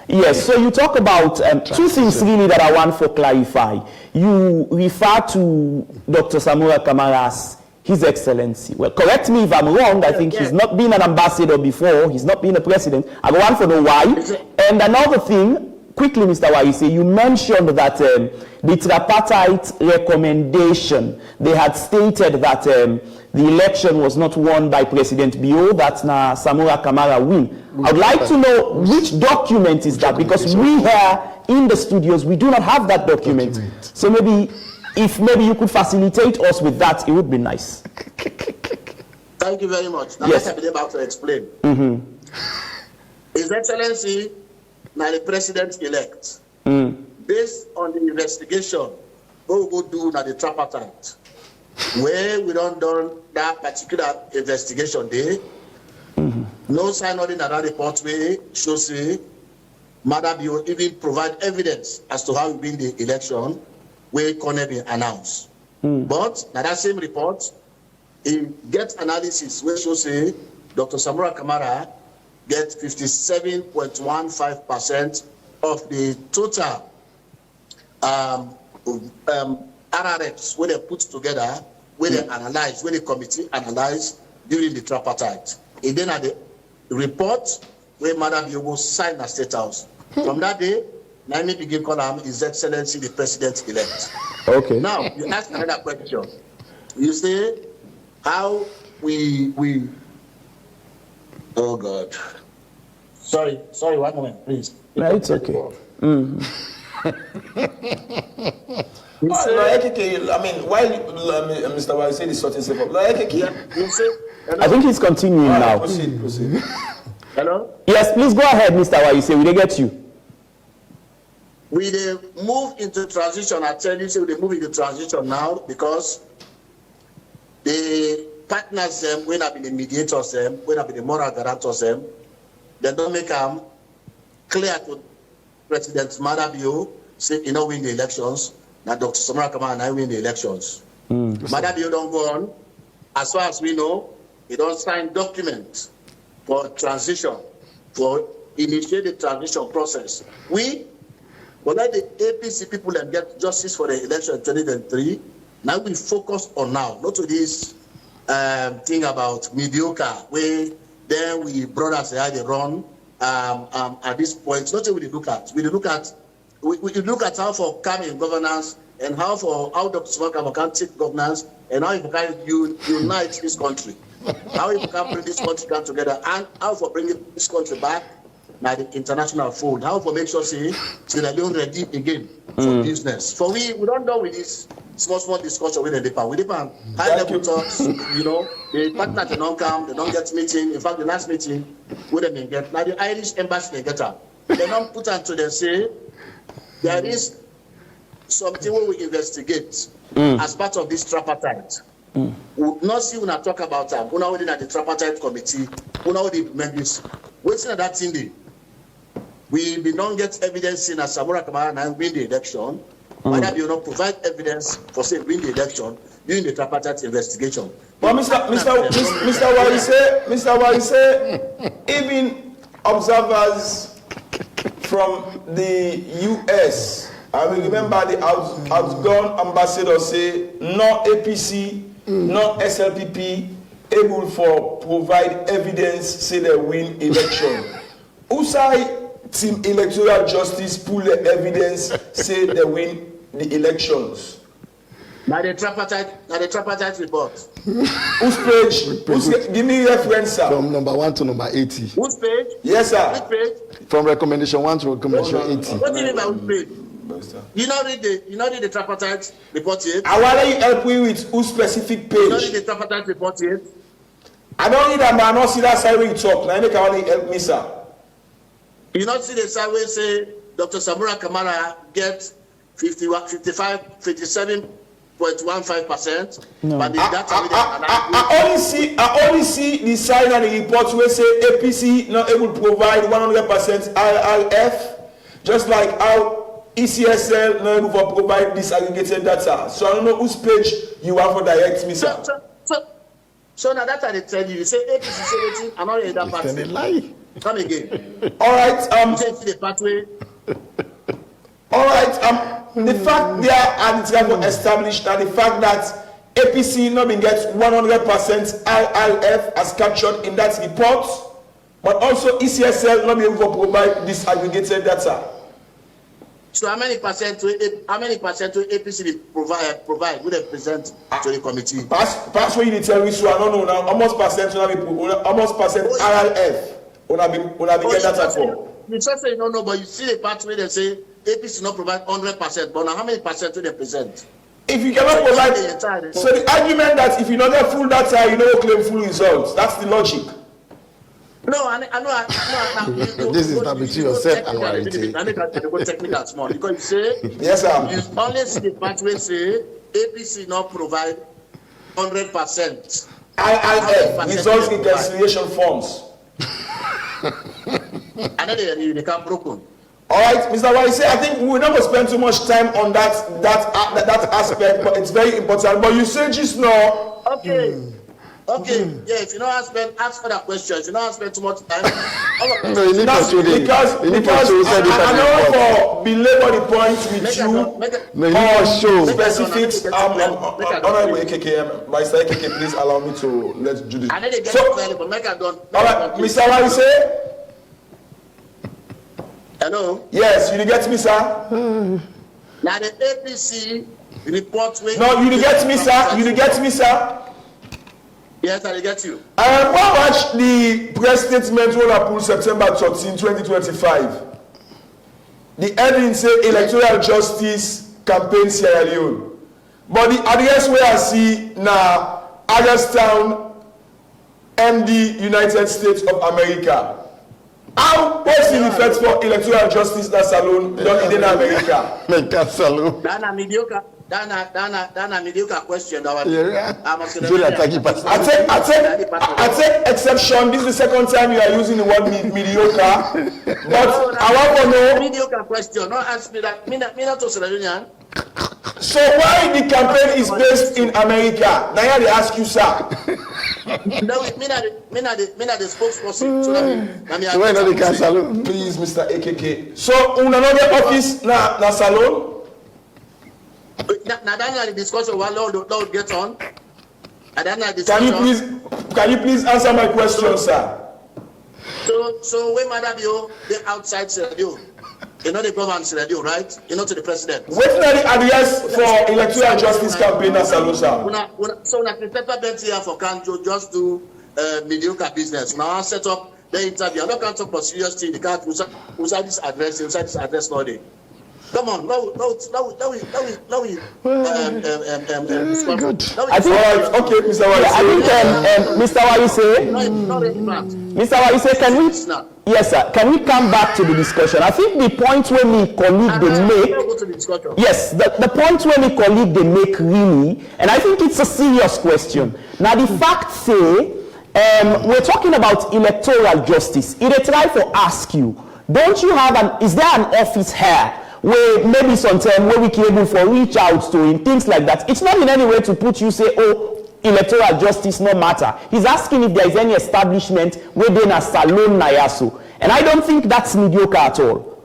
Yes, so you talk about two things really that I want to clarify. You refer to Dr. Samura Kamara as His Excellency. Well, correct me if I'm wrong. I think he's not been an ambassador before. He's not been a president. I want to know why. And another thing, quickly, Mr. Warisay, you mentioned that the tripartite recommendation, they had stated that the election was not won by President Bio, that Samura Kamara win. I'd like to know which document is that, because we here in the studios, we do not have that document. So maybe, if you could facilitate us with that, it would be nice. Thank you very much. Now Yes. let me be able to explain. His Excellency, now the President-elect, based on the investigation, we will go do now the tripartite, where we don't done that particular investigation there. No sign of another report where shows say Madam Bio even provide evidence as to how we win the election where Corner been announced. But now that same report, it gets analysis where shows say Dr. Samura Kamara get 57.15% of the total RRFs where they put together, where they analyze, where the committee analyzed during the tripartite. And then at the report where Madam Yogo signed a state house. From that day, Naimi begin call him His Excellency the President-elect. Okay. Now you ask another question. You say how we Oh God. Sorry, 1 moment, please. No, it's okay. AKK, I mean, why Mr. Warisay is sorting stuff up? AKK. You say, I think he's continuing now. Proceed. hello? Yes, please go ahead, Mr. Warisay. We didn't get you. We dey move into transition. I tell you, say we dey move into transition now because the partners them, when I be the mediators them, when I be the moral guarantors them, they don't make them clear to President Madabio, say you know win the elections. Now Dr. Samura come and I win the elections. Madabio don't go on. As far as we know, he don't sign document for transition, for initiate the transition process. But let the APC people and get justice for the election in 2023. Now we focus on now, not to this thing about mediocre, where then we brothers how they run at this point. Not what we look at. We look at how for coming governance and how Dr. Samura can take governance and how you can unite this country. How you can bring this country down together and how for bringing this country back now the international fold. How for make sure say Leone ready again for business. For we don't know with this small discussion with the depart. We depend high level talks, the partner they don't come, they don't get meeting. In fact, the last meeting we didn't get. Now the Irish embassy they get up. They don't put on to them say there is something where we investigate as part of this tripartite. We not see when I talk about that. We now within the tripartite committee. We now implement this. Waiting at that thing day. We don't get evidence in as Samura Kamara and win the election. Whether you not provide evidence for say win the election during the tripartite investigation. But Mr. Warisay, even observers from the US, I will remember the outgone ambassador say no APC, no SLPP able for provide evidence say they win election. Usai Team Electoral Justice pull the evidence say they win the elections. Now the tripartite report. Whose page? Give me reference, sir. From number 1 to number 80. Whose page? Yes, sir. Which page? From recommendation 1 to recommendation 80. What do you mean by which page? You not read the tripartite report yet? I want you help me with whose specific page. You not read the tripartite report yet? I don't need that man. I don't see that side where you talk. Now make I want you help me, sir. You not see the side where say Dr. Samura Kamara get 57.15%. No. But I only see the side of the report where say APC not able to provide 100% RRF, just like how ECSL not able to provide disaggregated data. So I don't know whose page you have for direct me, sir. So now that's how they tell you. You say APC say anything, I'm not in that party. Come again. All right. You say the pathway. All right. The fact there and it's going to establish that the fact that APC not been get 100% RRF as captured in that report, but also ECSL not be able to provide disaggregated data. So how many percent to APC provide would they present to the committee? Pass what you tell me, so I don't know now. Almost percent RRF. Una be get data for. You just say you don't know, but you see the part where they say APC not provide 100%, but now how many percent do they present? If you cannot provide, so the argument that if you don't get full data, you don't claim full results. That's the logic. No, I know. This is not between yourself and Warisay. I make a go technical small because you say yes, sir. You only see the part where say APC not provide 100%. RRF results reconciliation forms. And then they can't broken. All right, Mr. Warisay, I think we're not going to spend too much time on that aspect, but it's very important. But you say just now. Okay. Yeah, if you don't ask for that question, if you don't spend too much time. No, you need because I know for belabor the point with you specifics. Honorable AKK, Mr. AKK, please allow me to let's do this. And then they get clearly, but make I don't. All right, Mr. Warisay. Hello. Yes, you get me, sir. Now the APC report. No, you get me, sir. You get me, sir. Yes, I get you. What watch the press statement will approve September 13, 2025? The heading say Electoral Justice Campaign Sierra Leone. But the address where I see now, Town, MD, United States of America. How what's the effect for electoral justice that salon done in America? Make that salon. Dana mediocre question. I take exception. This is the second time you are using the word mediocre. But I want to know mediocre question. Don't ask me that. Me not to Sierra Leone. So why the campaign is based in America? Now they ask you, sir. No, me not the spokesperson. Please, Mr. AKK. So another office na salon. Now that's the discussion. What Lord get on. Can you please answer my question, sir? So when Madam you they outside Sierra Leone. You know the government Sierra Leone, right? You know to the president. What's the address for electoral justice campaign at Salon, sir? So na president here for Kanjo just do mediocre business. Now set up the interview. I'm not going to talk about serious thing. You can't use this address now. Come on, no. I think, okay, Mr. Warisay. I think, Mr. Warisay, can we? Yes, sir. Can we come back to the discussion? I think the point where my colleague they make. Yes, the point where my colleague they make really, and I think it's a serious question. Now the fact say, we're talking about electoral justice. It try to ask you, don't you have is there an office here? Where maybe sometime where we can able for reach out to him, things like that. It's not in any way to put you say, oh, electoral justice no matter. He's asking if there is any establishment where they na salon na yaso. And I don't think that's mediocre at all.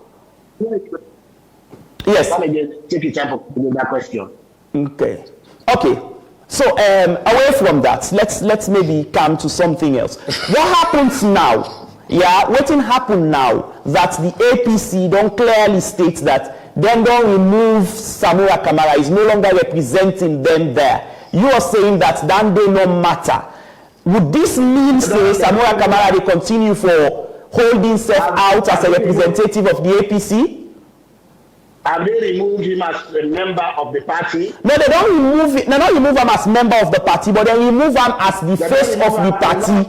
Yes. Let me just take your time for that question. Okay. So away from that, let's maybe come to something else. What happens now? Yeah, what will happen now that the APC don't clearly state that then don't remove Samura Kamara is no longer representing them there. You are saying that then they no matter. Would this mean say Samura Kamara they continue for holding himself out as a representative of the APC? Have they removed him as a member of the party? No, they don't remove it. They don't remove him as member of the party, but they remove him as the face of the party.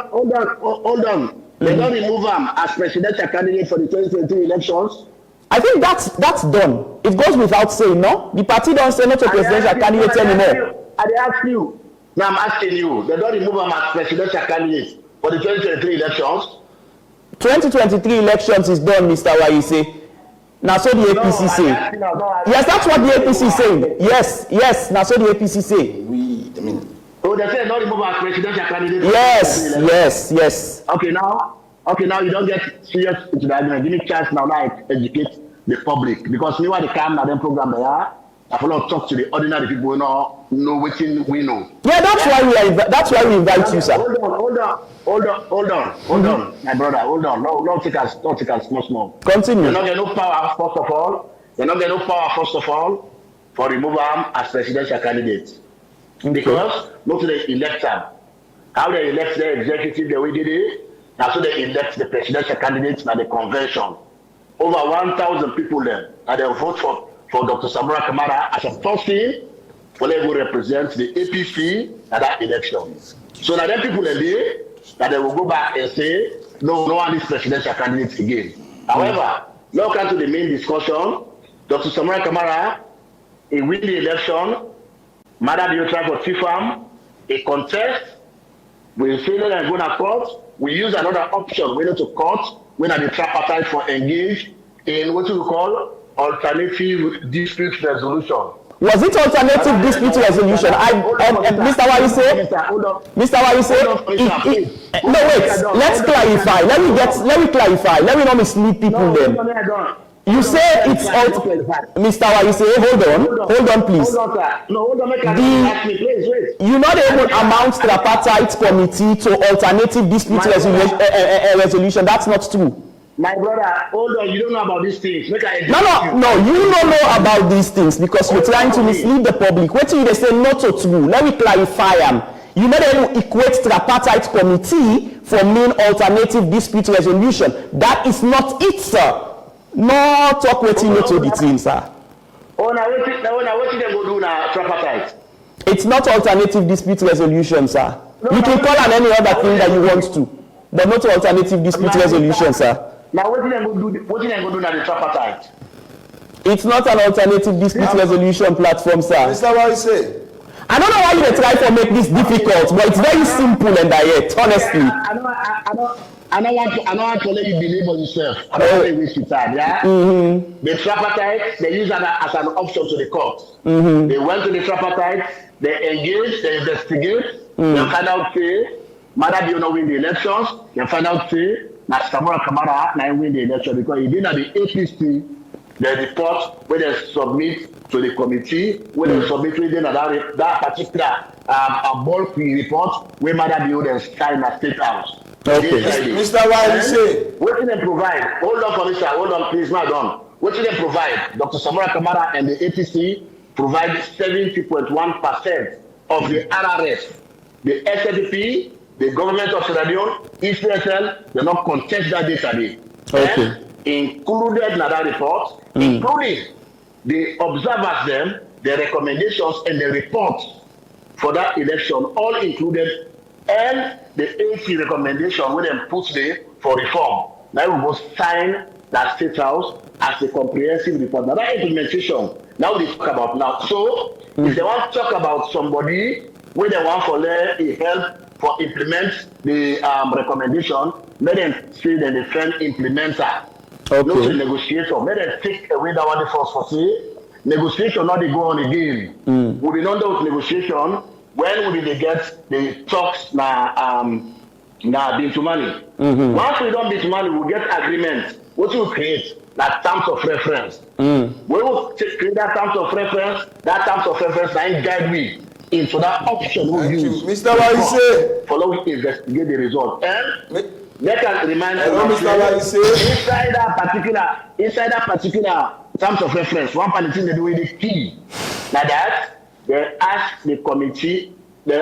Hold on. They don't remove him as presidential candidate for the 2023 elections. I think that's done. It goes without saying, no? The party don't say not a presidential candidate anymore. I ask you. Now I'm asking you. They don't remove him as presidential candidate for the 2023 elections. 2023 elections is done, Mr. Warisay. Now so the APC say. Yes, that's what the APC is saying. Yes. Now so the APC say. Oh, they say not remove as presidential candidate. Yes. Okay, now you don't get serious into the argument. Give me a chance now, like educate the public because me what the camera them program they are. I follow talk to the ordinary people who know what we know. Yeah, that's why we invite you, sir. Hold on, my brother. Hold on. No, take us small. Continue. You're not getting no power first of all for remove him as presidential candidate. Okay. Because not to the elector. How they elect the executive the way they did, now so they elect the presidential candidates at the convention. Over 1,000 people there, and they vote for Dr. Samura Kamara as a first thing, for they will represent the APC at that election. So now them people are there, that they will go back and say, no one is presidential candidates again. However, now come to the main discussion, Dr. Samura Kamara, he win the election, Madam you try for TFAM, a contest, we fail and go to court, we use another option, we go to court, we are the tripartite for engage in what you call alternative dispute resolution. Was it alternative dispute resolution? Mr. Warisay? No, wait. Let's clarify. Let me clarify. Let me not mislead people then. You say it's Mr. Warisay, hold on, please. You're not able to amount tripartite committee to alternative dispute resolution. That's not true. My brother, hold on, you don't know about these things. No, you don't know about these things because you're trying to mislead the public. What do you say not to true? Let me clarify them. You made them equate tripartite committee for main alternative dispute resolution. That is not it, sir. No talk waiting to the team, sir. Oh, now what did they go do now, tripartite? It's not alternative dispute resolution, sir. No, you can call on any other thing that you want to, but not alternative dispute resolution, sir. Now what did they go do? What did they go do now, the tripartite? It's not an alternative dispute resolution platform, sir. Mr. Warisay. I don't know why you try to make this difficult, but it's very simple and direct, honestly. I don't want to let you believe on yourself. I don't want to waste your time, yeah? The tripartite, they use that as an option to the court. They went to the tripartite, they engage, they investigate, they find out, say, Madam, you not win the elections, they find out, say, that Samura Kamara now win the election because he didn't have the APC, the report where they submit to the committee, where they submit within that particular bulk report where Madam you then sign a state house. Okay. Mr. Warisay. What did they provide? Hold on, Commissioner. Hold on, please, madam. What did they provide? Dr. Samura Kamara and the APC provide 70.1% of the RRS. The SFP, the government of Sierra Leone, ECSL, they not contest that data. Okay. And included in that report, including the observers them, the recommendations and the reports for that election, all included, and the AC recommendation when they put there for reform. Now we must sign that state house as a comprehensive report. Now that implementation, now they talk about now. So if they want to talk about somebody where they want for their help for implement the recommendation, let them say that the friend implementer. Okay. Not the negotiator. Let them take away that one the first for say. Negotiation not they go on again. We'll be not those negotiation. When will they get the talks na into money? Once we don't beat money, we'll get agreement. What will create? That terms of reference. We will create that terms of reference. That terms of reference and guide me into that option we use. Mr. Warisay. Follow we investigate the result. And let us remind Mr. Warisay. inside that particular terms of reference, one part thing they do with the key. Now that they ask the committee, they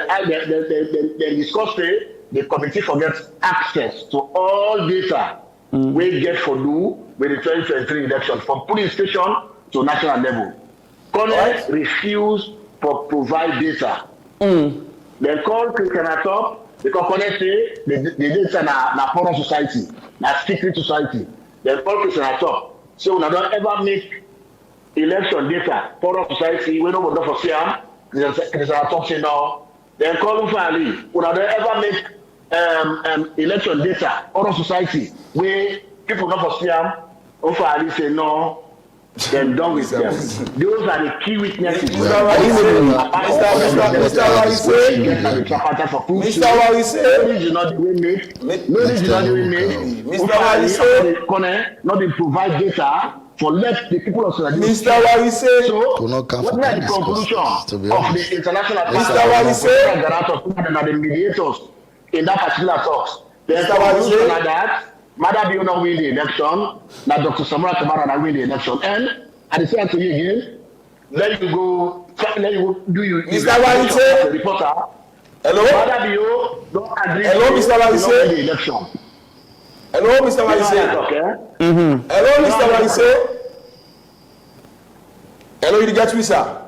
discuss the committee forgets access to all data we get for do with the 2023 election from polling station to national level. Congress refuse to provide data. They call Christian Atop because Congress say the data na foreign society, na secret society. They call Christian Atop. So we don't ever make election data foreign society. We don't for Siam. Christian Atop say no. They call Ufali. We don't ever make election data foreign society where people not for Siam. Ufali say no. Then done with them. Those are the key witnesses. Mr. Warisay. Mr. Warisay. No, this is not the way made. No, this is not the way made. Mr. Warisay. Not to provide data for let the people of Sierra Leone. Mr. Warisay. So, what is the conclusion of the international Mr. Warisay. and the mediators in that particular talks? The Mr. conclusion are that Madam you not win the election, that Dr. Samura Kamara not win the election, and at the same time again, let you go do you Mr. Warisay. reporter. Hello? Madam you don't agree. Hello, Mr. Warisay. The election. Hello, Mr. Warisay. Hello, Mr. Warisay. Hello, you get me, sir?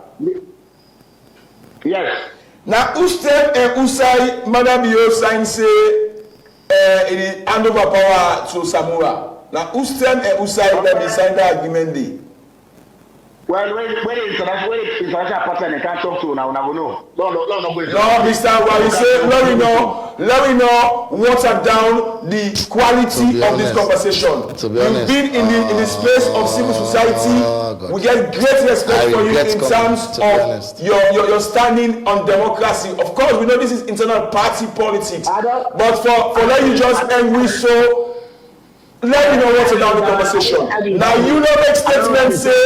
Yes. Now, Ustem and Usai, Madam you sign say in hand over power to Samura. Now, Ustem and Usai let me sign that agreement day. Well, when the international partner can't talk to now, no. No, Mr. Warisay, let me know water down the quality of this conversation. You've been in the space of civil society. We get great respect for you in terms of your standing on democracy. Of course, we know this is internal party politics. But for let you just end with so, let me know water down the conversation. Now, you know make statements say,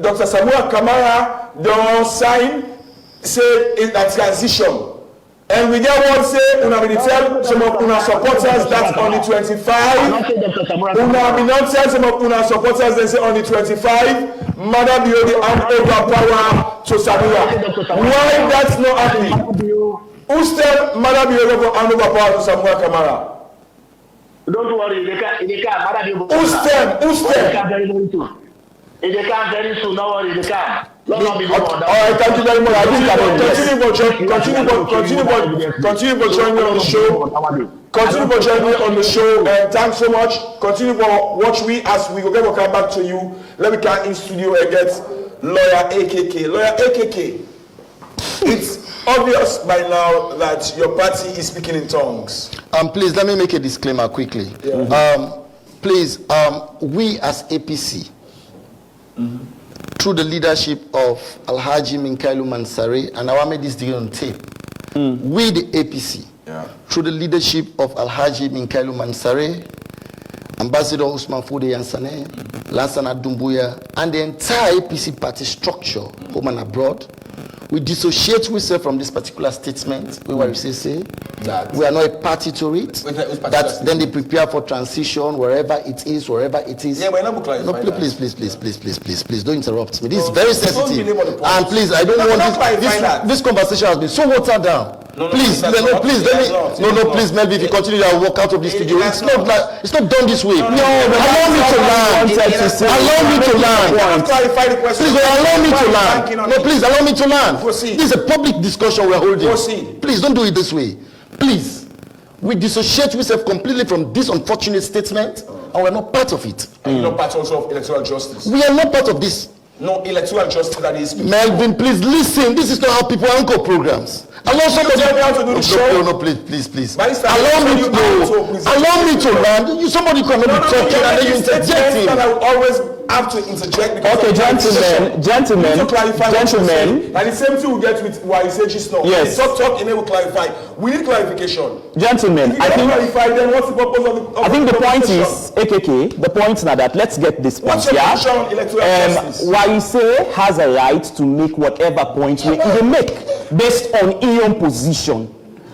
Dr. Samura Kamara don't sign, say in a transition. And we get one say, una will tell some of una supporters that on the 25, una will not tell some of una supporters they say on the 25, Madam Biodi hand over power to Samura. Why that's not happening? Who's tell Madam Yoruba hand over power to Samura Kamara? Don't worry, they can't. Who's them? If they can't very soon, don't worry, they can't. All right, thank you very much. Continue for joining me on the show. Continue for joining me on the show. Thanks so much. Continue for watch we as we go come back to you. Let me come in studio and get lawyer AKK. Lawyer AKK. It's obvious by now that your party is speaking in tongues. Please let me make a disclaimer quickly. Yeah. Please, we as APC, through the leadership of Alhaji Minkailu Mansari, and I made this deal on tape. We, the APC, through the leadership of Alhaji Minkailu Mansari, Ambassador Usman Fude Yansane, Lansana Dumbuya, and the entire APC party structure, home and abroad, we dissociate ourselves from this particular statement. We say that we are not a party to it. That then they prepare for transition wherever it is. Yeah, we're not clarifying. No, please, don't interrupt me. This is very sensitive. And please, I don't want this conversation has been so watered down. Please, Melvin, if you continue, I'll walk out of the studio. It's not done this way. Allow me to land. Please, allow me to land. No, please, allow me to land. Proceed. This is a public discussion we're holding. Proceed. Please, don't do it this way. Please. We dissociate ourselves completely from this unfortunate statement, and we're not part of it. And you're not part also of electoral justice? We are not part of this. No electoral justice that is... Melvin, please listen. This is not how people anchor programs. Allow somebody how to do the show. No, please. Allow me to land. Somebody cannot be talking and then you interject him. I will always have to interject because okay, gentlemen. And the same thing we get with Warisay just now. Yes. Talk and then we clarify. We need clarification. Gentlemen, I think clarify. Then what's the purpose of the? I think the point is AKK. The point now that let's get this point. What's your position on electoral justice? Warisay has a right to make whatever point we make based on your position.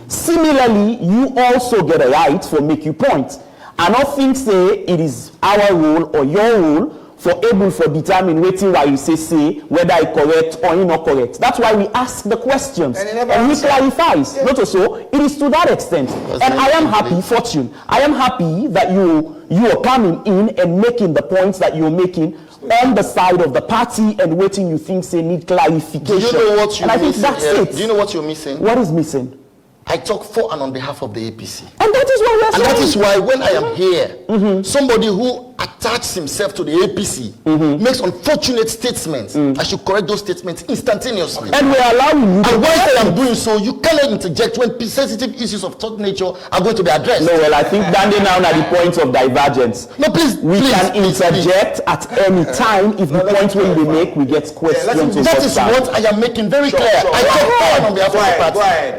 Similarly, you also get a right for make your point. And nothing say it is our rule or your rule for able for determine waiting while you say whether it correct or not correct. That's why we ask the questions and we clarifies. Not also, it is to that extent. And I am happy, Fortune. I am happy that you are coming in and making the points that you're making on the side of the party and waiting you think say need clarification. Do you know what you're missing? I think that's it. Do you know what you're missing? What is missing? I talk for and on behalf of the APC. And that is what we are saying. And that is why when I am here, somebody who attaches himself to the APC makes unfortunate statements, I should correct those statements instantaneously. And we are allowing you to. And while I am doing so, you cannot interject when sensitive issues of thought nature are going to be addressed. No, well, I think standing now at the point of divergence. No, please. We can interject at any time if the point when we make, we get questions. That is what I am making very clear. I talk for on behalf of the party.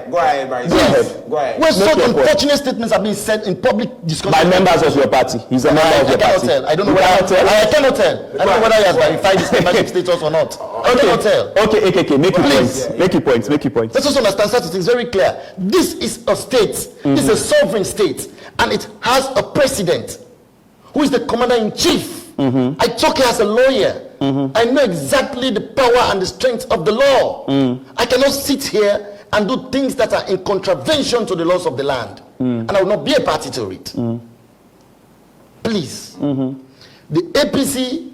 Go ahead. When such unfortunate statements are being said in public discussion by members of your party. He's a member of your party. I don't know whether I cannot tell. I don't know whether he has verified his membership status or not. I cannot tell. Okay, AKK, make your points. Let's also understand certain things very clear. This is a state. This is a sovereign state, and it has a president who is the commander-in-chief. I talk here as a lawyer. I know exactly the power and the strength of the law. I cannot sit here and do things that are in contravention to the laws of the land. And I will not be a party to it. Please. The APC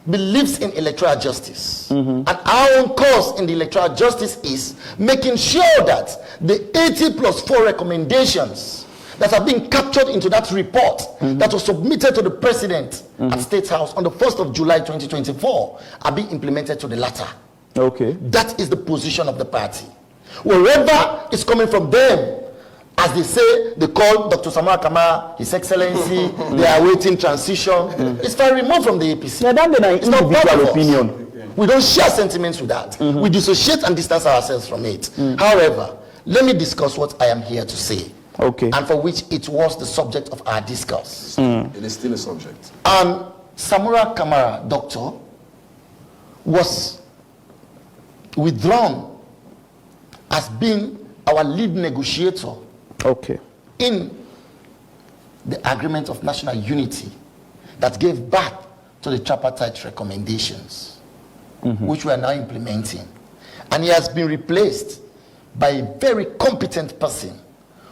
believes in electoral justice. And our own cause in the electoral justice is making sure that the 80+4 recommendations that have been captured into that report that was submitted to the president at State House on the 1st of July 2024 are being implemented to the latter. Okay. That is the position of the party. Wherever it's coming from them, as they say, they call Dr. Samura Kamara, His Excellency, they are awaiting transition. It's far removed from the APC. Yeah, that's an individual opinion. We don't share sentiments with that. We dissociate and distance ourselves from it. However, let me discuss what I am here to say. Okay. And for which it was the subject of our discourse. It is still a subject. Samura Kamara, doctor, was withdrawn as being our lead negotiator in the agreement of national unity that gave birth to the tripartite recommendations, which we are now implementing. And he has been replaced by a very competent person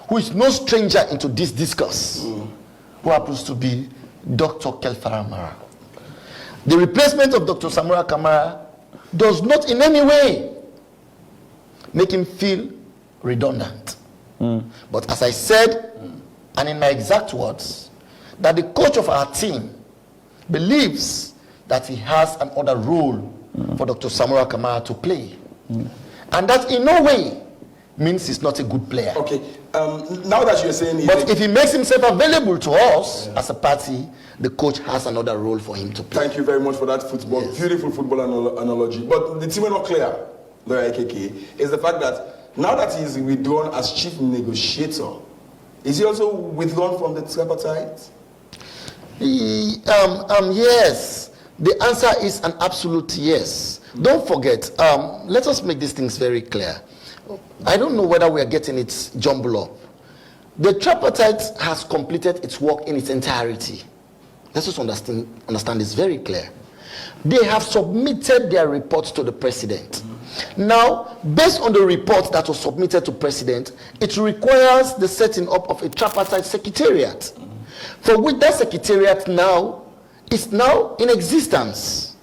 who is no stranger into this discourse, who happens to be Dr. Kelfaramara. The replacement of Dr. Samura Kamara does not in any way make him feel redundant. But as I said, and in my exact words, that the coach of our team believes that he has another role for Dr. Samura Kamara to play. And that in no way means he's not a good player. Okay, now that you're saying... But if he makes himself available to us as a party, the coach has another role for him to play. Thank you very much for that football, beautiful football analogy. But the thing we're not clear, Lawyer AKK, is the fact that now that he's withdrawn as chief negotiator, is he also withdrawn from the tripartite? Yes. The answer is an absolute yes. Don't forget, let us make these things very clear. I don't know whether we are getting it jumbled up. The tripartite has completed its work in its entirety. Let's just understand this very clear. They have submitted their reports to the president. Now, based on the report that was submitted to president, it requires the setting up of a tripartite secretariat, for which that secretariat now is now in existence.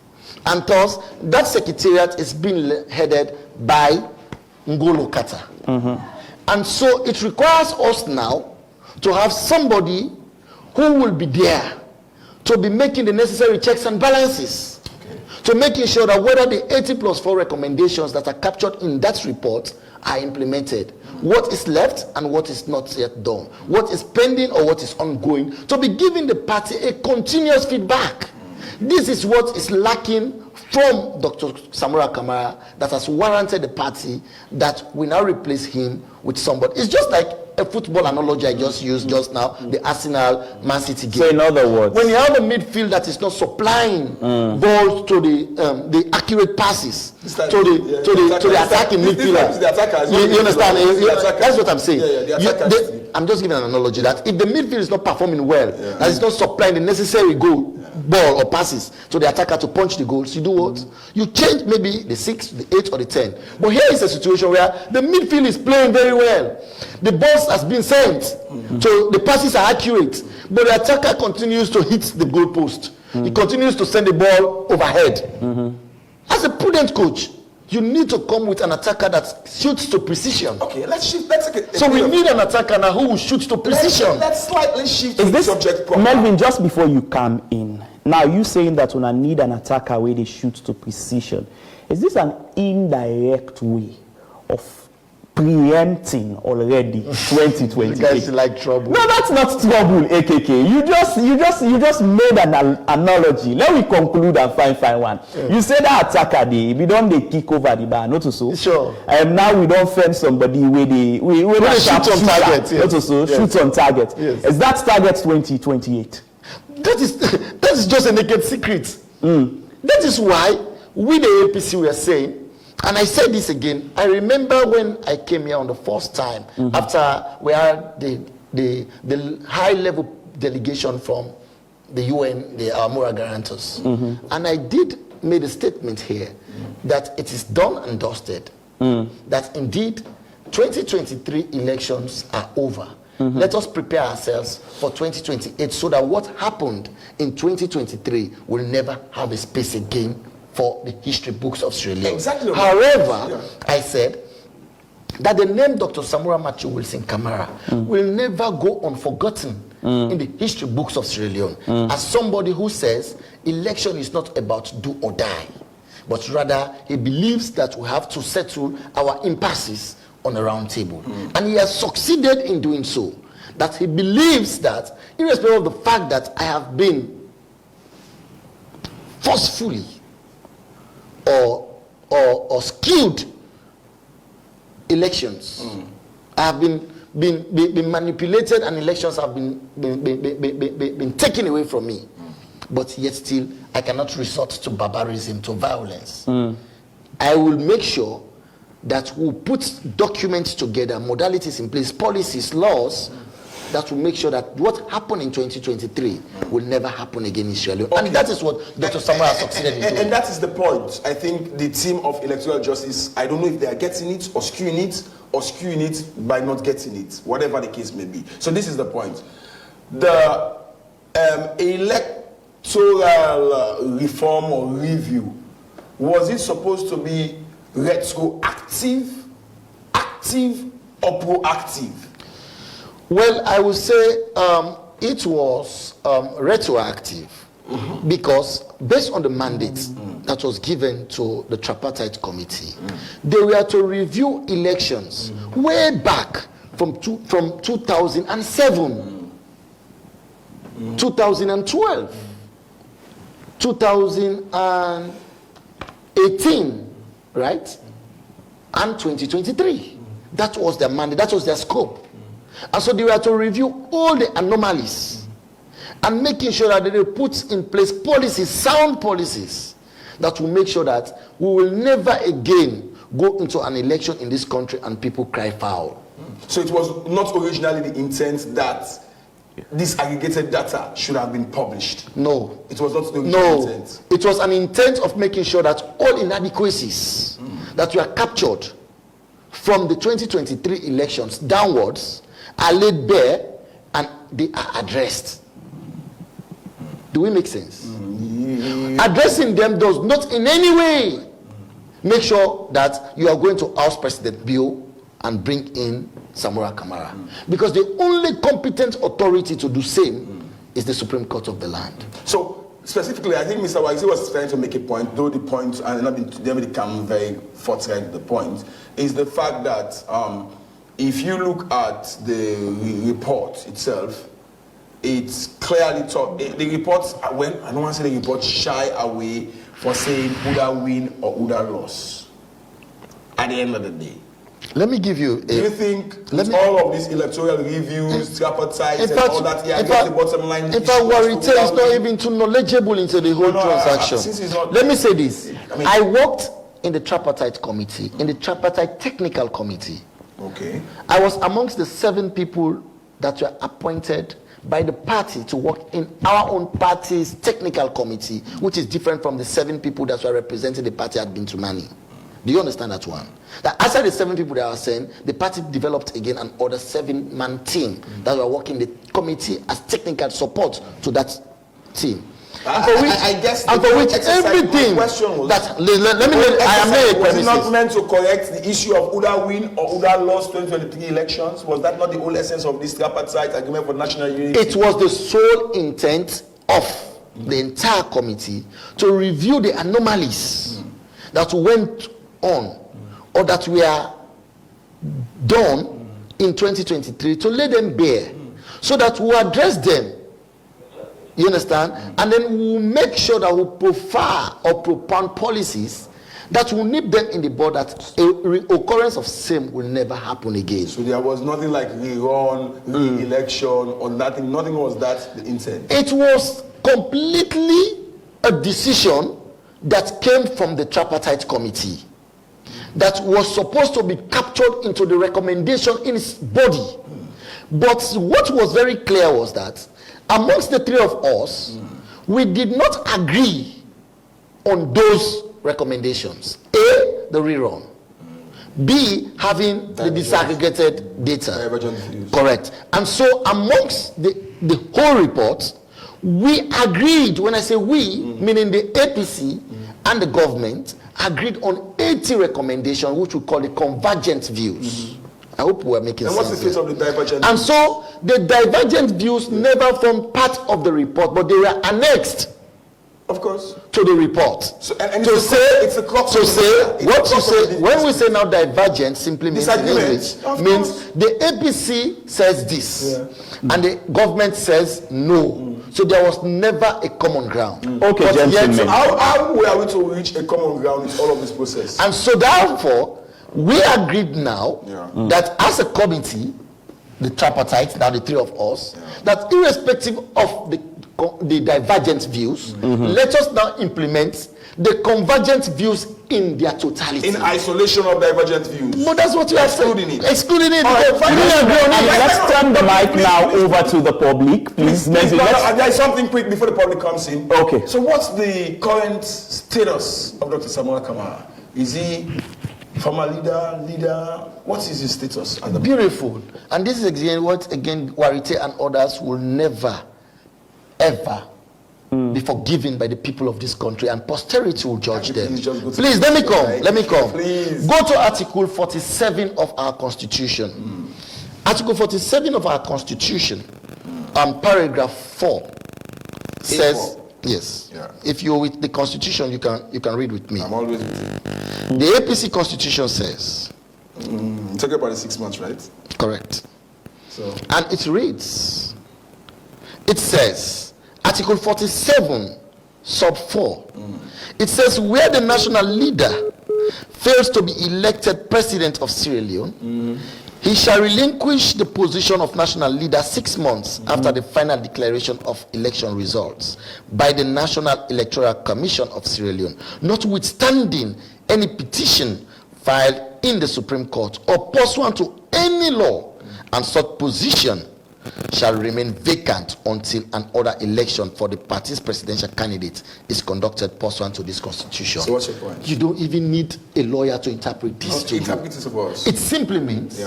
And thus, that secretariat is being headed by Ngolo Kata. And so it requires us now to have somebody who will be there to be making the necessary checks and balances, to making sure that whether the 80+4 recommendations that are captured in that report are implemented, what is left and what is not yet done, what is pending or what is ongoing, to be giving the party a continuous feedback. This is what is lacking from Dr. Samura Kamara that has warranted the party that we now replace him with somebody. It's just like a football analogy I just used just now, the Arsenal Man City game. So in other words, when you have a midfield that is not supplying balls to the accurate passes to the attacking midfielder, you understand? That's what I'm saying. I'm just giving an analogy that if the midfield is not performing well, that is not supplying the necessary ball or passes to the attacker to punch the goals, you do what? You change maybe the 6, the 8, or the 10. But here is a situation where the midfield is playing very well. The balls has been sent, so the passes are accurate, but the attacker continues to hit the goalpost. He continues to send the ball overhead. As a prudent coach, you need to come with an attacker that shoots to precision. Okay, let's shift. So we need an attacker now who will shoot to precision. Let's slightly shift is the this subject proper. Melvin, just before you come in, now you saying that when I need an attacker where they shoot to precision, is this an indirect way of preempting already 2020? You guys like trouble. No, that's not trouble, AKK. You just made an analogy. Let me conclude and find one. You say that attacker we don't kick over the bar, not so. Sure. Now we don't find somebody where they shoot on target. Not so. Shoot on target. Yes. Is that target 2028? That is just a naked secret. That is why we the APC were saying, and I said this again, I remember when I came here on the first time, after we had the high-level delegation from the UN, the Samura guarantors, and I made a statement here that it is done and dusted, that indeed 2023 elections are over. Let us prepare ourselves for 2028 so that what happened in 2023 will never have a space again for the history books of Sierra Leone. Exactly. However, I said that the name Dr. Samura Machu Wilson Kamara will never go unforgotten in the history books of Sierra Leone as somebody who says election is not about do or die, but rather he believes that we have to settle our impasses on a round table. And he has succeeded in doing so. That he believes that, irrespective of the fact that I have been forcefully or skewed elections, I have been manipulated, and elections have been taken away from me. But yet still, I cannot resort to barbarism, to violence. I will make sure that we'll put documents together, modalities in place, policies, laws, that will make sure that what happened in 2023 will never happen again in Sierra Leone. Okay. And that is what Dr. Samura has succeeded in doing. And that is the point. I think the team of electoral justice, I don't know if they are getting it or skewing it by not getting it, whatever the case may be. So this is the point. The electoral reform or review, was it supposed to be retroactive, active, or proactive? Well, I would say it was retroactive because based on the mandate that was given to the tripartite committee, they were to review elections way back from 2007, 2012, 2018, right? And 2023. That was their mandate, that was their scope. And so they were to review all the anomalies and making sure that they put in place policies, sound policies, that will make sure that we will never again go into an election in this country and people cry foul. So it was not originally the intent that this aggregated data should have been published? No. It was not the intent? It was an intent of making sure that all inadequacies that were captured from the 2023 elections downwards are laid bare and they are addressed. Do we make sense? Addressing them does not in any way make sure that you are going to oust President Bio and bring in Samura Kamara. Because the only competent authority to do same is the Supreme Court of the land. So specifically, I think Mr. Warisay was trying to make a point, though the point, and not become very forthright with the point, is the fact that if you look at the report itself, it's clearly taught. The reports, when I don't want to say the report shy away for saying Uda win or Uda loss at the end of the day. Let me give you do you think all of these electoral reviews, tripartite, and all that, the bottom line? In fact, Warisay is not even too knowledgeable into the whole transaction. Let me say this. I worked in the tripartite committee, in the tripartite technical committee. Okay. I was amongst the 7 people that were appointed by the party to work in our own party's technical committee, which is different from the 7 people that were representing the party at Bintumani. Do you understand that one? That after the 7 people that I was saying, the party developed again an other 7-man team that were working the committee as technical support to that team. And for which everything that I am made. Was it not meant to correct the issue of Uda win or Uda loss 2023 elections? Was that not the whole essence of this tripartite agreement for national unity? It was the sole intent of the entire committee to review the anomalies that went on or that were done in 2023 to lay them bare so that we address them. You understand? And then we'll make sure that we profile or propound policies that will nip them in the bud that a occurrence of same will never happen again. So there was nothing like rerun, re-election, or nothing. Nothing was that the intent. It was completely a decision that came from the tripartite committee that was supposed to be captured into the recommendation in its body. But what was very clear was that amongst the 3 of us, we did not agree on those recommendations. A, the rerun. B, having the disaggregated data. Correct. And so amongst the whole report, we agreed, when I say we, meaning the APC and the government, agreed on 80 recommendations, which we call the convergent views. I hope we're making sense. And what's the case of the divergent? And so the divergent views never formed part of the report, but they were annexed, of course, to the report. So, and to say when we say now divergent, simply means in English means the APC says this, and the government says no. So there was never a common ground. Okay, gentlemen. So how were we to reach a common ground with all of this process? And so therefore, we agreed now that as a committee, the tripartite, now the 3 of us, that irrespective of the divergent views, let us now implement the convergent views in their totality. In isolation of divergent views. But that's what you are saying. Excluding it. Let's turn the mic now over to the public, please. There is something quick before the public comes in. Okay. So what's the current status of Dr. Samura Kamara? Is he former leader? What is his status? Beautiful. And this is again what Warisay and others will never, ever be forgiven by the people of this country, and posterity will judge them. Please, let me come. Please. Go to Article 47 of our Constitution. Article 47 of our Constitution, paragraph 4 says, yes. Yeah. If you're with the Constitution, you can read with me. I'm always with you. The APC Constitution says. Talking about the 6 months, right? Correct. So. And it reads, it says, Article 47, sub 4, it says, where the national leader fails to be elected president of Sierra Leone, he shall relinquish the position of national leader 6 months after the final declaration of election results by the National Electoral Commission of Sierra Leone, notwithstanding any petition filed in the Supreme Court or pursuant to any law, and such position shall remain vacant until another election for the party's presidential candidate is conducted pursuant to this constitution. So what's your point? You don't even need a lawyer to interpret this to you. It simply means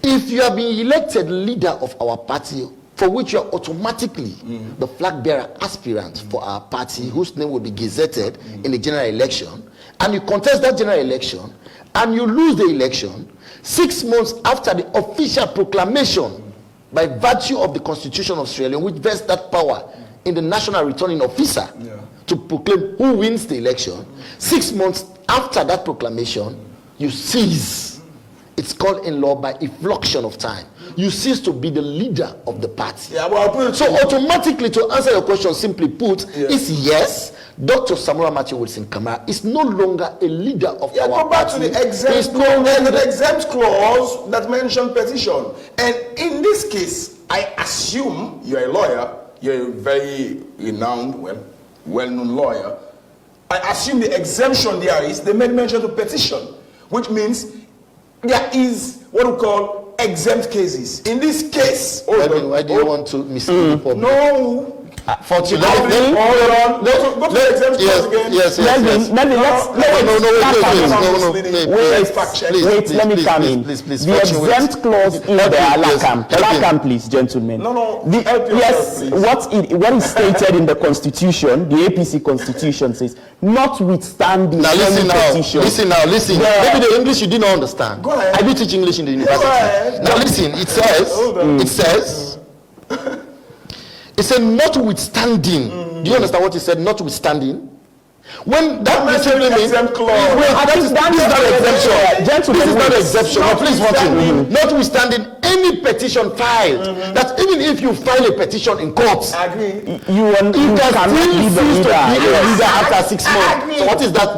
if you have been elected leader of our party, for which you are automatically the flag bearer aspirant for our party, whose name will be gazetted in the general election, and you contest that general election and you lose the election 6 months after the official proclamation by virtue of the Constitution of Sierra Leone, which vests that power in the national returning officer to proclaim who wins the election, 6 months after that proclamation, you cease. It's called in law by effluxion of time. You cease to be the leader of the party. So automatically, to answer your question, simply put, is yes, Dr. Samura Matthew Wilson Kamara is no longer a leader of our go back party. to the exempt clause, the exempt clause that mentioned petition. And in this case, I assume you're a lawyer, you're a very renowned, well-known lawyer. I assume the exemption there is, they made mention of petition, which means there is what we call exempt cases. In this case, why do you want to mislead the public? No. Fortunately, go to the exempt clause again. Yes. Wait, let me come in. Please. The exempt clause in the Alakam, please, gentlemen. What is stated in the Constitution, the APC Constitution says, notwithstanding listen now. Maybe the English you didn't understand. Go ahead. I do teach English in the university. Now listen, it says, it said notwithstanding. Do you understand what it said? Notwithstanding. When that simply means exempt clause. This is not exception. No, please watch. Notwithstanding any petition filed, that even if you file a petition in court, you can still cease to be a leader after 6 months. So what is that?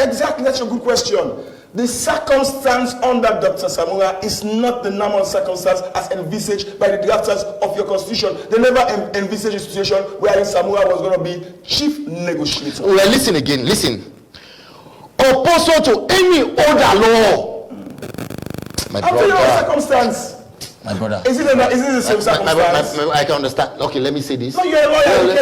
Exactly, that's a good question. The circumstance under Dr. Samura is not the normal circumstance as envisaged by the drafters of your constitution. They never envisaged a situation where Samura was going to be chief negotiator. Well, listen again. Opposed to any other law. My brother. Circumstance. My brother. Is it the same circumstance? I can understand. Okay, let me say this. No, you're a lawyer.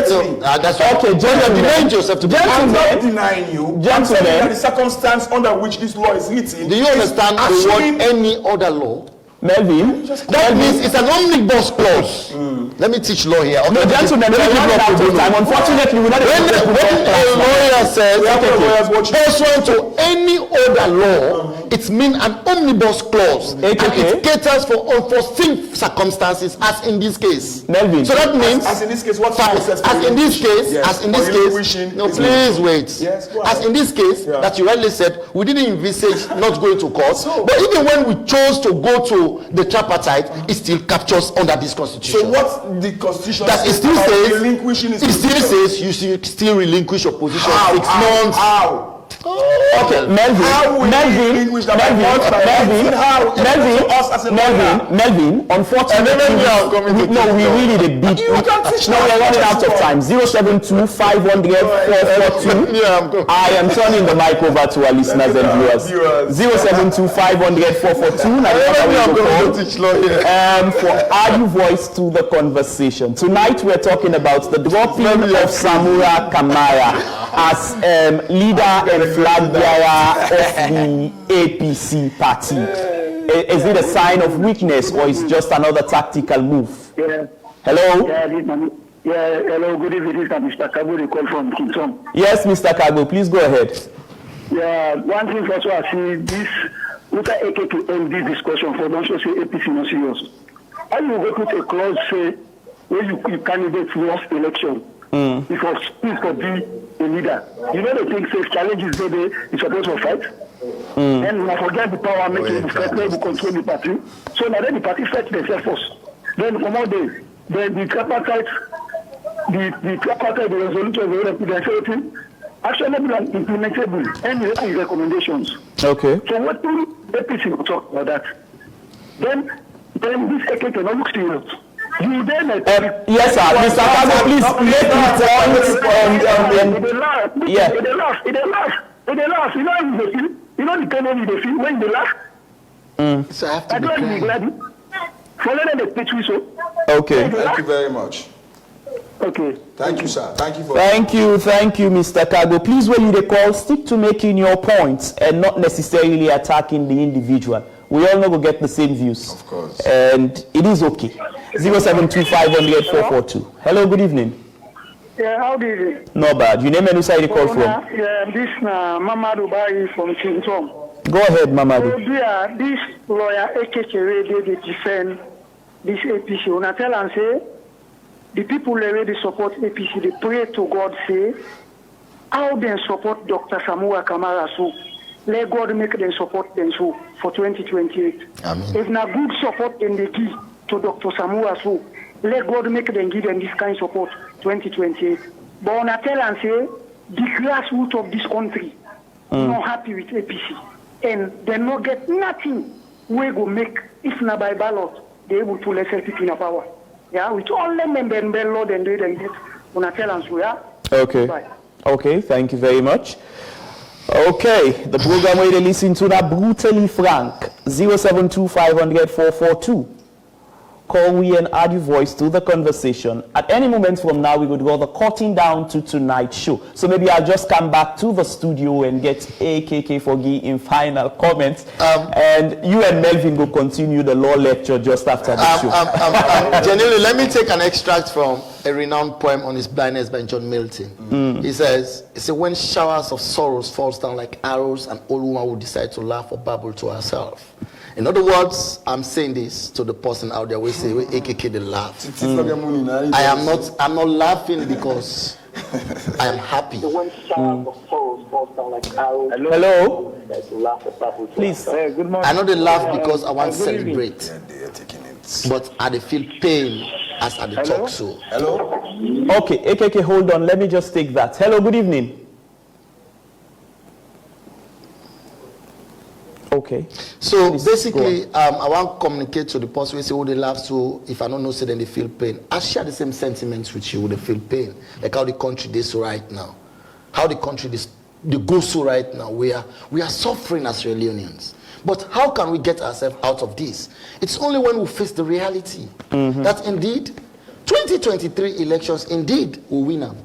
That's okay. Gentlemen, deny yourself to be. I'm not denying you. I'm saying that the circumstance under which this law is written. Do you understand the word any other law? Melvin, that means it's an omnibus clause. Let me teach law here. Okay, no, gentlemen, unfortunately, we're not when a lawyer says pursuant to any other law, it means an omnibus clause, AKK. And it caters for unforeseen circumstances, as in this case. Melvin, so that means as in this case, what process? As in this case, no, please wait. Yes, as in this case, that you rightly said, we didn't envisage not going to court, but even when we chose to go to the tripartite, it still captures under this constitution. So what the constitution that says, it still says, relinquishing it still says you should still relinquish your position 6 months. How? Okay, Melvin, unfortunately, we really the beat. No, we're running out of time. 072-500-442. I am turning the mic over to our listeners and viewers. 072-500-442. For add your voice to the conversation. Tonight we're talking about the dropping of Samura Kamara as leader and flag bearer of the APC party. Is it a sign of weakness or is it just another tactical move? Yeah. Hello? Hello, good evening. This is Mr. Kago, they call from Kingston. Yes, Mr. Kago, please go ahead. Yeah, one thing also I see this, look at AKK end this discussion for don't say APC not serious. How you go put a clause say where you candidate lost election because please could be a leader. You know the thing says challenges there is supposed to fight. And we forget the power making the fight where we control the party. So now then the party fight themselves first. Then from all days, then the tripartite, the resolution of the thing actually be implementable and recommendations. Okay. So what do APC will talk about that? Then this AKK cannot look serious. You then yes, sir. Mr. Kago, please make the point. Yeah. They laugh. You know the kind of they feel when they laugh. So I have to I don't be glad. Follow them the pitch so. Okay. Thank you very much. Okay. Thank you, sir. Thank you for. Thank you, Mr. Kago. Please, when you call, stick to making your points and not necessarily attacking the individual. We all know we get the same views. Of course. And it is okay. 072-500-442. Hello, good evening. Yeah, how do you? Not bad. You name and who side you call from? Yeah, this Mama Dubai from Kingston. Go ahead, Mamadou. So this lawyer AKK they defend this APC. When I tell and say the people already support APC, they pray to God say how they support Dr. Samura Kamara so let God make them support them so for 2028. Amen. If not good support in the give to Dr. Samura so let God make them give them this kind of support 2028. But when I tell and say the grassroots of this country not happy with APC and they not get nothing we go make if not by ballot they able to let people in power. Yeah, with all them and then Lord and do it and get when I tell and so yeah. Okay. Bye. Okay, thank you very much. Okay, the program where they listen to that brutally frank 072-500-442. Call we and add your voice to the conversation. At any moment from now, we would go the cutting down to tonight's show. So maybe I'll just come back to the studio and get AKK Fogi in final comments. And you and Melvin will continue the law lecture just after the show. Genuinely, let me take an extract from a renowned poem on his blindness by John Milton. He says, when showers of sorrows falls down like arrows, an old woman will decide to laugh or babble to herself. In other words, I'm saying this to the person out there. We say, AKK the laugh. I'm not laughing because I am happy. When showers of sorrows falls down like arrows. Hello? Please. Good morning. I know they laugh because I want to celebrate. But I feel pain as I talk so. Hello? Okay, AKK, hold on. Let me just take that. Hello, good evening. Okay. So basically, I want to communicate to the person who say, oh, they laugh, so if I don't know, say then they feel pain. I share the same sentiments with you, they feel pain. Like how the country is so right now. How the country is, they go so right now. We are suffering as Leoneans. But how can we get ourselves out of this? It's only when we face the reality that indeed, 2023 elections indeed will win them.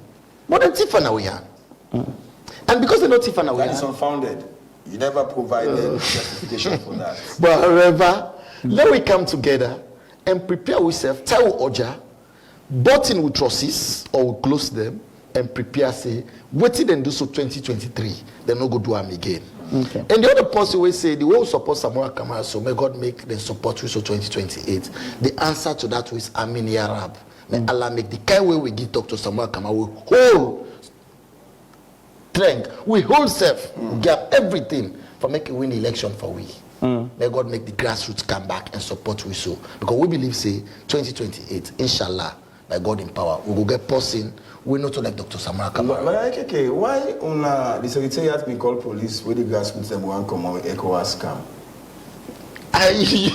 But then Tifana we are. And because they're not Tifana we are. That is unfounded. You never provided justification for that. But however, let we come together and prepare ourselves, tell Oja, button with trusses or we close them and prepare, say, waiting and do so 2023, then no go do them again. Okay. And the other person will say, the way we support Samura Kamara, so may God make the support we so 2028. The answer to that is Amin Yarab. May Allah make the kind way we give Dr. Samura Kamara, we hold strength, we hold self, we get everything for making win election for we. May God make the grassroots come back and support we so. Because we believe, say, 2028, inshallah, by God in power. We will get person. We not like Dr. Samura Kamara. But AKK, why the secretariat be called police when the grassroots them want come out with ECOWAS scam?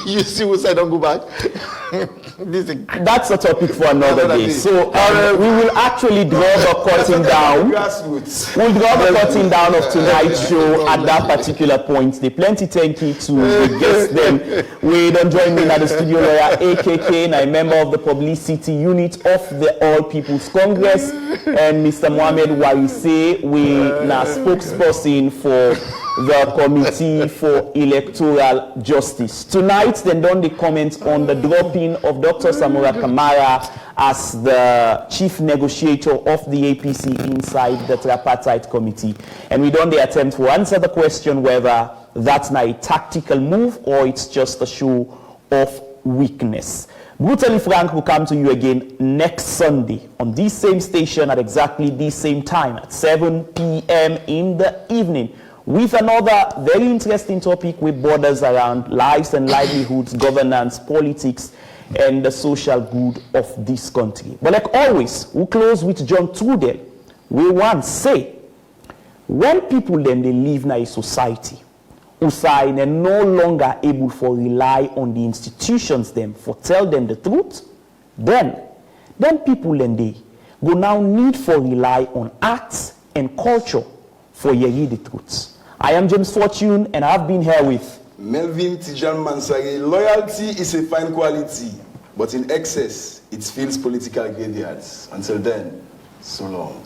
You see what I don't go back? That's a topic for another day. So we will actually draw the curtain down. We'll draw the curtain down of tonight's show at that particular point. They plenty thank you to the guests them. We don't join me at the studio lawyer AKK, and I'm a member of the publicity unit of the All People's Congress, and Mr. Mohamed Warisay, we now spokesperson for the Committee for Electoral Justice. Tonight, then done the comment on the dropping of Dr. Samura Kamara as the chief negotiator of the APC inside the tripartite committee. And we done the attempt to answer the question whether that's not a tactical move or it's just a show of weakness. Brutally Frank will come to you again next Sunday on this same station at exactly the same time at 7 p.m. in the evening, with another very interesting topic with borders around lives and livelihoods, governance, politics, and the social good of this country. But like always, we close with John Trudell. We once say, when people then they live in a society, who say they're no longer able to rely on the institutions them for tell them the truth, then people then they go now need for rely on arts and culture for hear the truth. I am James Fortune, and I've been here with Melvin Tijan Mansari. Loyalty is a fine quality, but in excess, it fills political graveyards. Until then, so long.